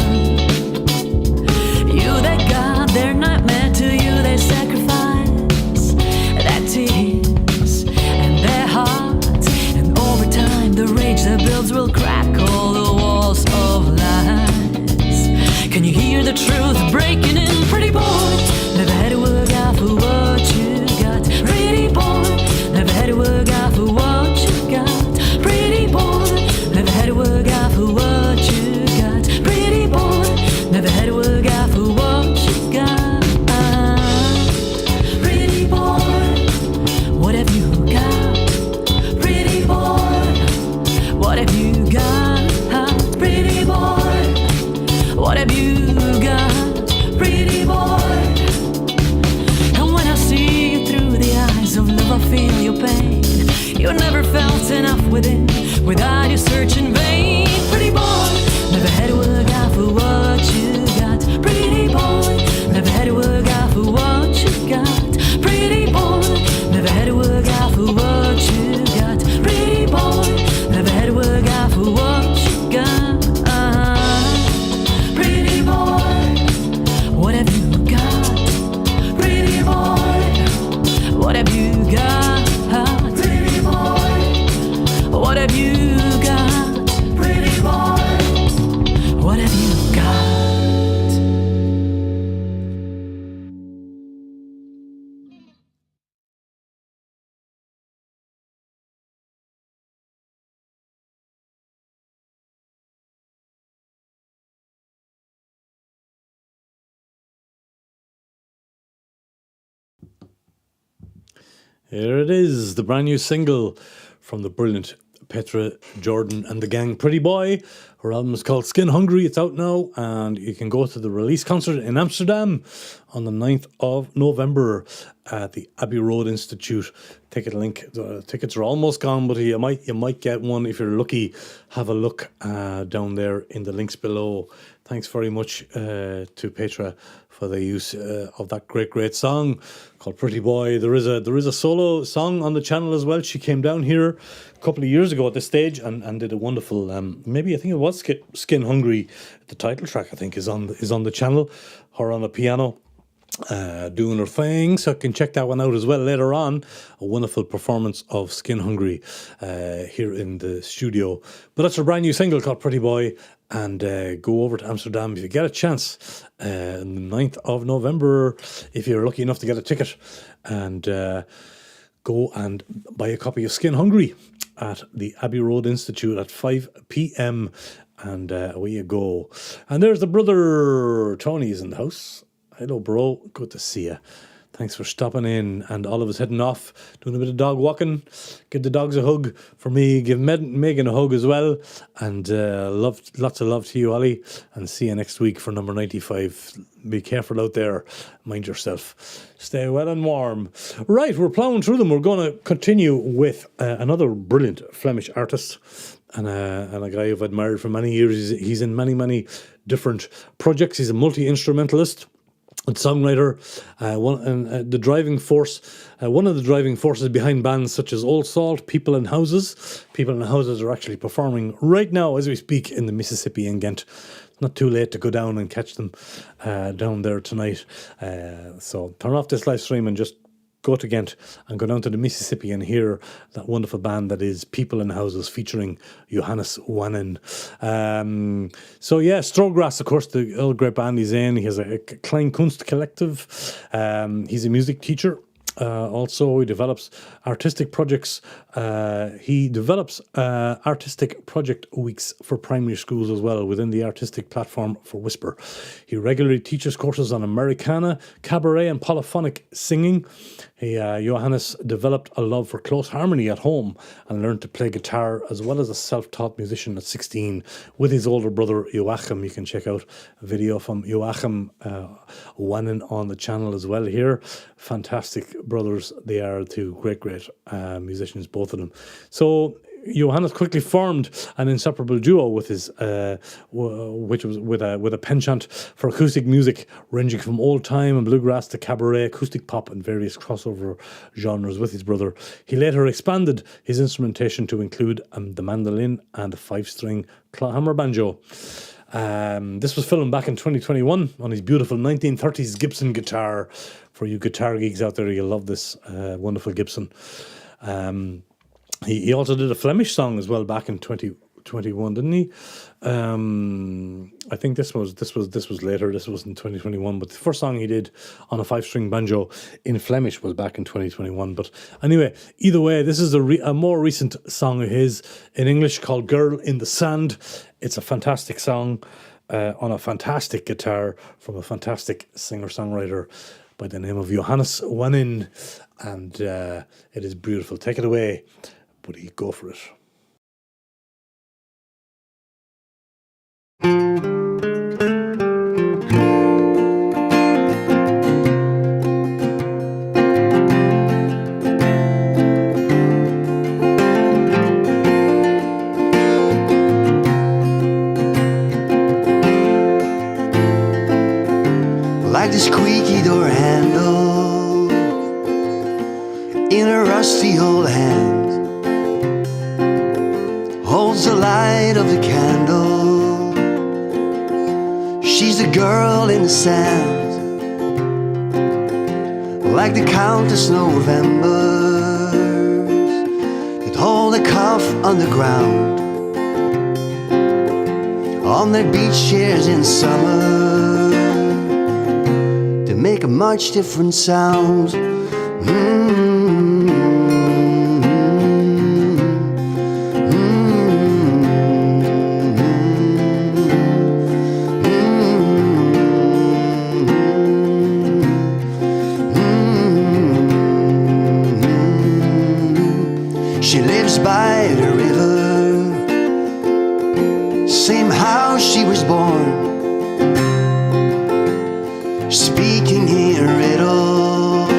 You that got their nightmare, to you they sacrifice that to his and their hearts. And over time the rage that builds will crack all the walls of lies. Can you hear the truth breaking in? Pretty boy, never had to work out for what you got. Pretty boy, never had to work out for what you got. Pretty boy, never had to work out for what you got. Pretty boy, never had to work out for what you got. Pretty boy, what have you got? Pretty boy, what have you got? Pretty boy, what have you got? Pretty boy. And when I see you through the eyes of love, I feel your pain. You never felt enough within, without you search in vain. Pretty boy, never had to work out for what you got. Pretty boy, never had to work out for what you got. Pretty boy, Here it is, the brand new single from the brilliant Petra Jordan and the gang, Pretty Boy. Her album is called Skin Hungry. It's out now, and you can go to the release concert in Amsterdam on the 9th of November at the Abbey Road Institute. Ticket link. The tickets are almost gone, but you might get one if you're lucky. Have a look down there in the links below. Thanks very much to Petra for the use of that great song called Pretty Boy. There is a solo song on the channel as well. She came down here a couple of years ago at this stage and did a wonderful maybe I think it was Skin Hungry. The title track I think is on the channel. Her on the piano. Doing her thing, so I can check that one out as well later on. A wonderful performance of Skin Hungry here in the studio. But that's her brand new single called Pretty Boy, and go over to Amsterdam if you get a chance on the 9th of November, if you're lucky enough to get a ticket, and go and buy a copy of Skin Hungry at the Abbey Road Institute at 5 p.m. and away you go. And there's the brother Tony's in the house. Hello, bro. Good to see you. Thanks for stopping in. And all of us heading off, doing a bit of dog walking. Give the dogs a hug for me. Give Megan a hug as well. And lots of love to you, Ollie. And see you next week for number 95. Be careful out there. Mind yourself. Stay well and warm. Right, we're ploughing through them. We're going to continue with another brilliant Flemish artist. And a guy I've admired for many years. He's in many different projects. He's a multi-instrumentalist and songwriter, one of the driving forces behind bands such as Old Salt, People in Houses. People in Houses are actually performing right now as we speak in the Mississippi in Ghent. It's not too late to go down and catch them down there tonight. So turn off this live stream and just go to Ghent and go down to the Mississippi and hear that wonderful band that is People in Houses featuring Johannes Wannen. So yeah, Strograss, of course, the old great band he's in. He has a Klein Kunst Collective. He's a music teacher. Also, he develops artistic projects. He develops artistic project weeks for primary schools as well within the artistic platform for Whisper. He regularly teaches courses on Americana, cabaret, and polyphonic singing. Johannes developed a love for close harmony at home and learned to play guitar as well as a self-taught musician at 16 with his older brother Joachim. You can check out a video from Joachim Wannen on the channel as well here. Fantastic brothers they are, two great musicians, both of them. So Johannes quickly formed an inseparable duo with his, which was with a penchant for acoustic music, ranging from old time and bluegrass to cabaret, acoustic pop, and various crossover genres with his brother. He later expanded his instrumentation to include the mandolin and a 5-string clawhammer banjo. This was filmed back in 2021 on his beautiful 1930s Gibson guitar. For you guitar geeks out there, you'll love this wonderful Gibson. He also did a Flemish song as well back in 2021, didn't he? I think this was later. This was in 2021, but the first song he did on a 5-string banjo in Flemish was back in 2021. But anyway, either way, this is a more recent song of his in English called "Girl in the Sand." It's a fantastic song on a fantastic guitar from a fantastic singer-songwriter by the name of Johannes Wannen, and it is beautiful. Take it away, buddy. Go for it. Like the squeaky door handle in a rusty old hand, holds the light of the candle. She's the girl in the sand, like the countless Novembers that hold a cough on the ground, on their beach chairs in summer. Make a much different sound. same how she was born, speaking in riddles,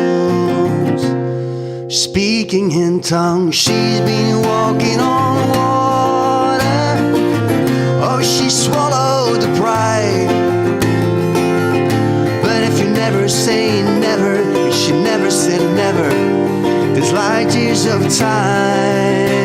speaking in tongues. She's been walking on water, oh, she swallowed the pride. But if you never say never, she never said never. There's light years of time.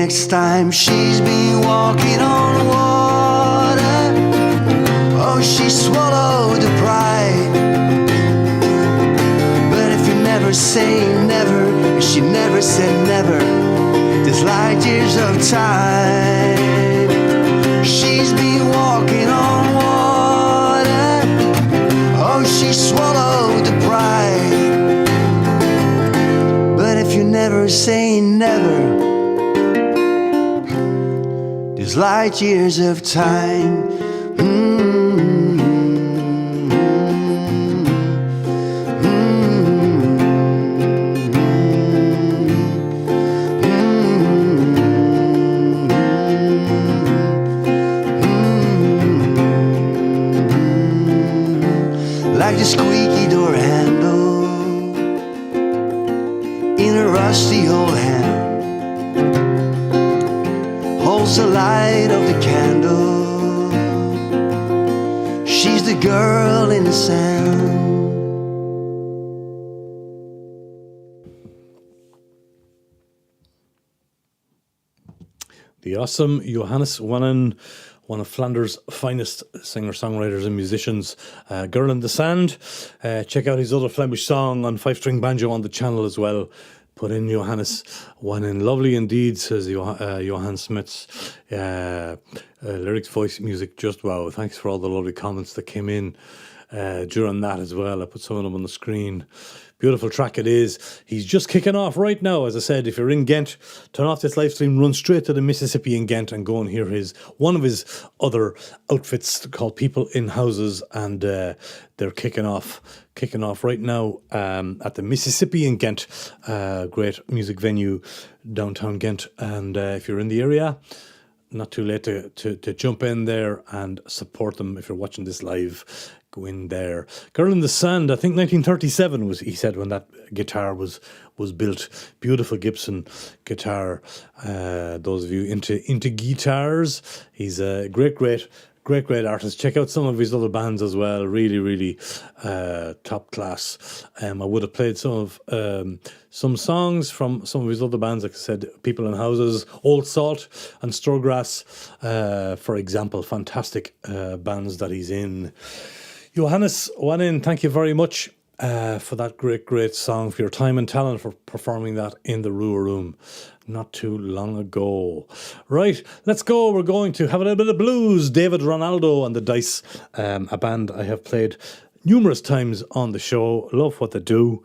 Next time. She's been walking on water, oh, she swallowed the pride. But if you never say never, she never said never. There's light years of time. She's been walking on water, oh, she swallowed the pride. But if you never say never, there's light years of time. Like the squeaky door handle in a rusty old hand, holds the light of the candle. She's the girl in the sand. The awesome Johannes Wannen, one of Flanders' finest singer-songwriters and musicians. Girl in the Sand. Check out his other Flemish song on 5-string banjo on the channel as well. Put in Johannes Wannen. Lovely indeed, says Johan Smits. Lyrics, voice, music, just wow. Thanks for all the lovely comments that came in during that as well. I put some of them on the screen. Beautiful track it is. He's just kicking off right now. As I said, if you're in Ghent, turn off this live stream, run straight to the Mississippi in Ghent and go and hear one of his other outfits called People in Houses, and they're kicking off right now at the Mississippi in Ghent, great music venue downtown Ghent. And if you're in the area, not too late to jump in there and support them. If you're watching this live, go in there. Girl in the Sand, I think 1937 was, he said, when that guitar was built. Beautiful Gibson guitar. Those of you into guitars, he's a great artist. Check out some of his other bands as well. Really top class. I would have played some songs from some of his other bands, like I said, People in Houses, Old Salt and Storegrass, for example. Fantastic bands that he's in. Johannes Wannen, thank you very much for that great song, for your time and talent for performing that in the Rua Room not too long ago. Right, let's go. We're going to have a little bit of blues. David Ronaldo and the Dice, a band I have played numerous times on the show. Love what they do.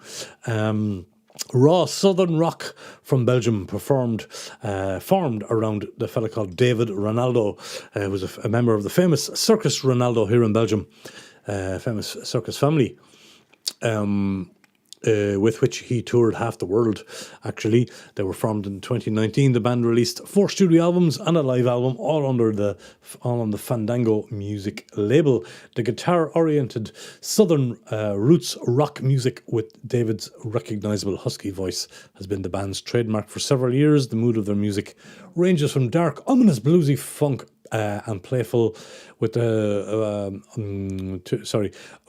Raw Southern rock from Belgium, formed around the fella called David Ronaldo, who was a member of the famous Circus Ronaldo here in Belgium, famous circus family. with which he toured half the world. Actually, they were formed in 2019. The band released 4 studio albums and a live album, all on the Fandango music label. The guitar-oriented southern roots rock music with David's recognisable husky voice has been the band's trademark for several years. The mood of their music ranges from dark, ominous bluesy funk and playful with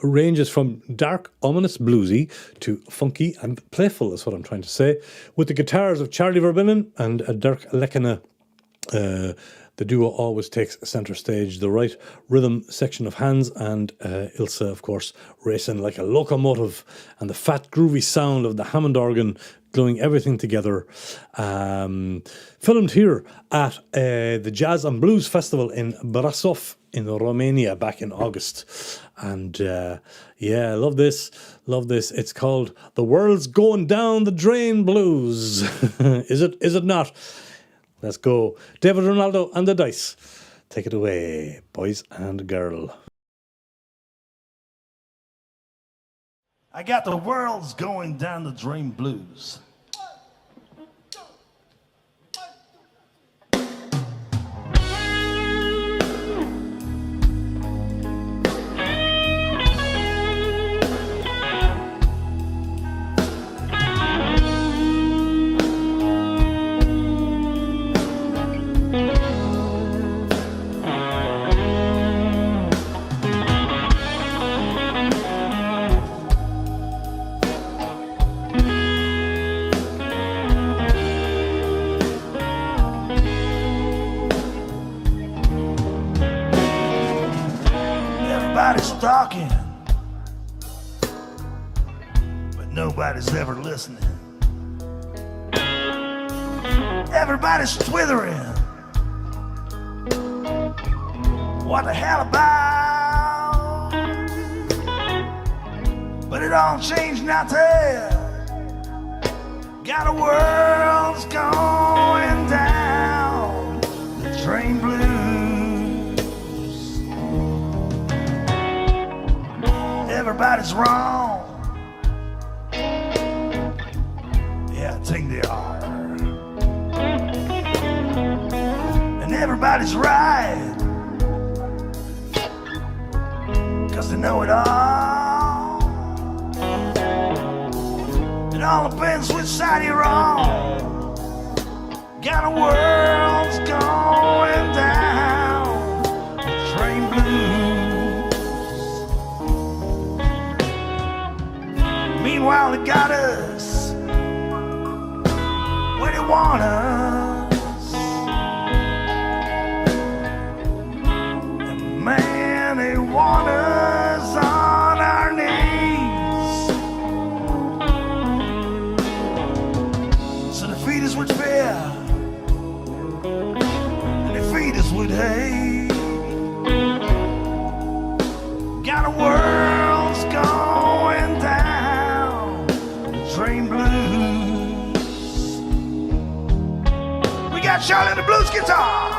ranges from dark, ominous bluesy to funky and playful is what I'm trying to say. With the guitars of Charlie Verbinnen and Dirk Lekkene, the duo always takes centre stage. The right rhythm section of hands and Ilse, of course, racing like a locomotive, and the fat, groovy sound of the Hammond organ gluing everything together. Filmed here at the Jazz and Blues Festival in Brasov in Romania back in August. And yeah, love this. It's called The World's Going Down the Drain Blues. Is it not? Let's go. David Ronaldo and the Dice. Take it away, boys and girl. I got the world's going down the drain blues. Everybody's talking, but nobody's ever listening. Everybody's twithering. What the hell about? But it don't change nothing. Got a world's going down the drain blues. Everybody's wrong. Yeah, I think they are. And everybody's right, 'cause they know it all. It all depends which side you're on. Got a world's going down the drain blues. Meanwhile, they got us where they want us. And man, they want us on our knees. So they feed us with fear, and they feed us with hate. Got a world's going down the drain blues. We got Charlie and the blues guitar.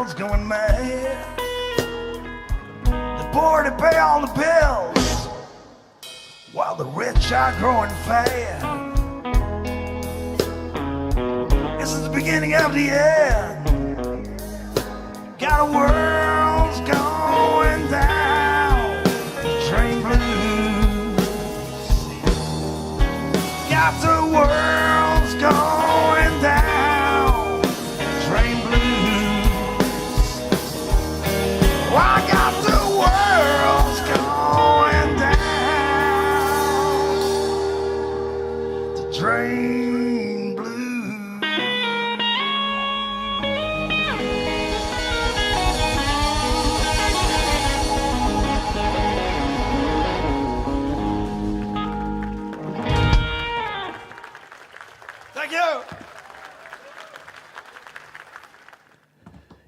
world's going mad. The poor to pay all the bills, while the rich are growing fat. This is the beginning of the end. Got a world's going down. Train blues. Got the world's going down. Train blues. Oh, I got the world's going down. The train blues. Thank you.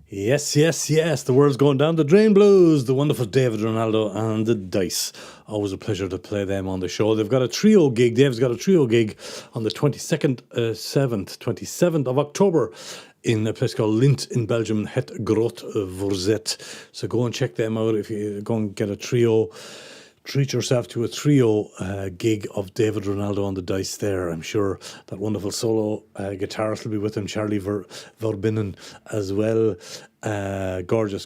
Yes, yes, yes. The world's going down. The Drain Blues, the wonderful David Ronaldo and the Dice. Always a pleasure to play them on the show. They've got a trio gig. Dave's got a trio gig on the 27th of October in a place called Lint in Belgium, Het Groot Verzet. So go and check them out if you go and get a trio. Treat yourself to a trio gig of David Ronaldo on the Dice there. I'm sure that wonderful solo guitarist will be with him, Charlie Verbinnen as well. Gorgeous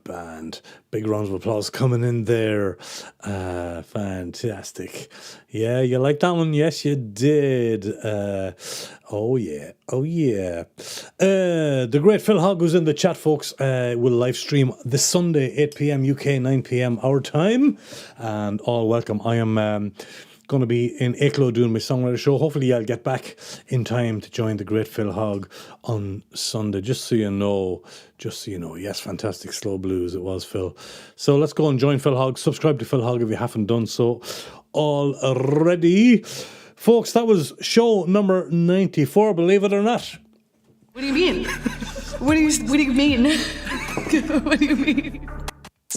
band. Big rounds of applause coming in there. Fantastic. Yeah, you like that one? Yes, you did. Oh yeah. The great Phil Hogg, who's in the chat, folks, will live stream this Sunday, 8 p.m. UK, 9 p.m. our time. And all welcome. I am going to be in Eeklo doing my songwriter show. Hopefully I'll get back in time to join the great Phil Hogg on Sunday. Just so you know. Yes, fantastic slow blues it was, Phil. So let's go and join Phil Hogg. Subscribe to Phil Hogg if you haven't done so already. Folks, that was show number 94, believe it or not. What do you mean? What do you mean? What do you mean?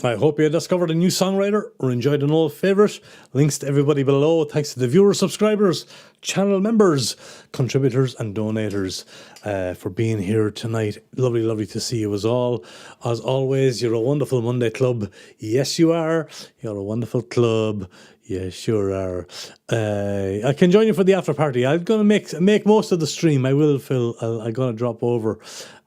I hope you discovered a new songwriter or enjoyed an old favourite. Links to everybody below. Thanks to the viewers, subscribers, channel members, contributors and donators for being here tonight. Lovely to see you as always, you're a wonderful Monday club. Yes, you are. You're a wonderful club. Yeah, sure are. I can join you for the after party. I'm going to make most of the stream. I will, Phil. I'm going to drop over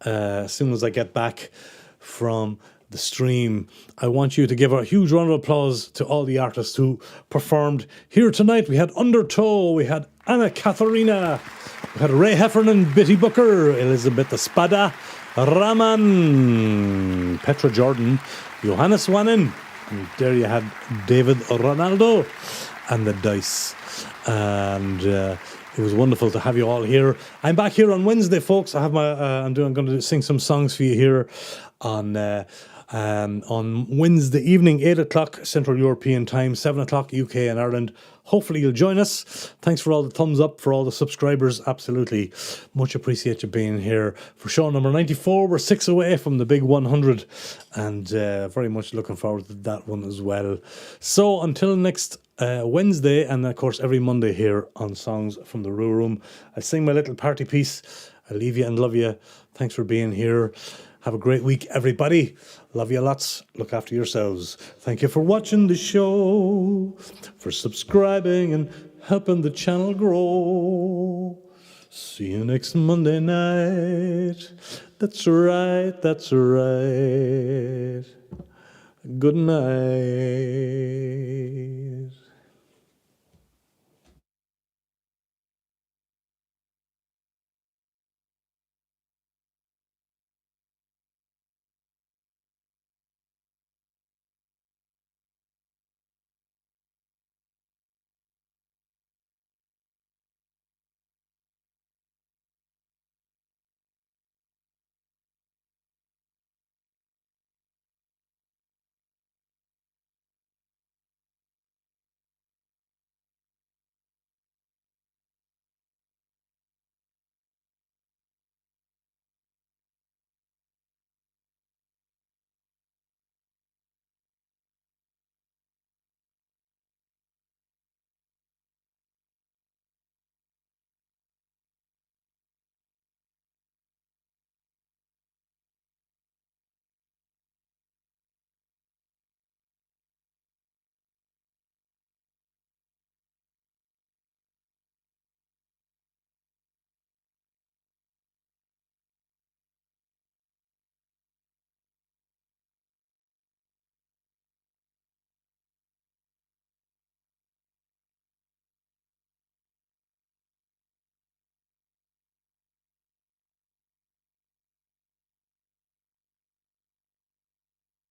as soon as I get back from the stream. I want you to give a huge round of applause to all the artists who performed here tonight. We had Undertow, we had Anna Katharina, we had Ray Heffernan, Bitty Booker, Elizabeth Espada, Raman, Petra Jordan, Johannes Wannen, and there you had David Ronaldo and the Dice. And it was wonderful to have you all here. I'm back here on Wednesday, folks. I have my I'm going to sing some songs for you here on Wednesday evening, 8 o'clock Central European Time, 7 o'clock UK and Ireland. Hopefully you'll join us. Thanks for all the thumbs up, for all the subscribers. Absolutely. Much appreciate you being here for show number 94. We're 6 away from the big 100 and very much looking forward to that one as well. So until next Wednesday, and of course every Monday here on Songs from the Rua Room, I sing my little party piece. I leave you and love you. Thanks for being here. Have a great week, everybody. Love you lots. Look after yourselves. Thank you for watching the show, for subscribing and helping the channel grow. See you next Monday night. That's right. Good night.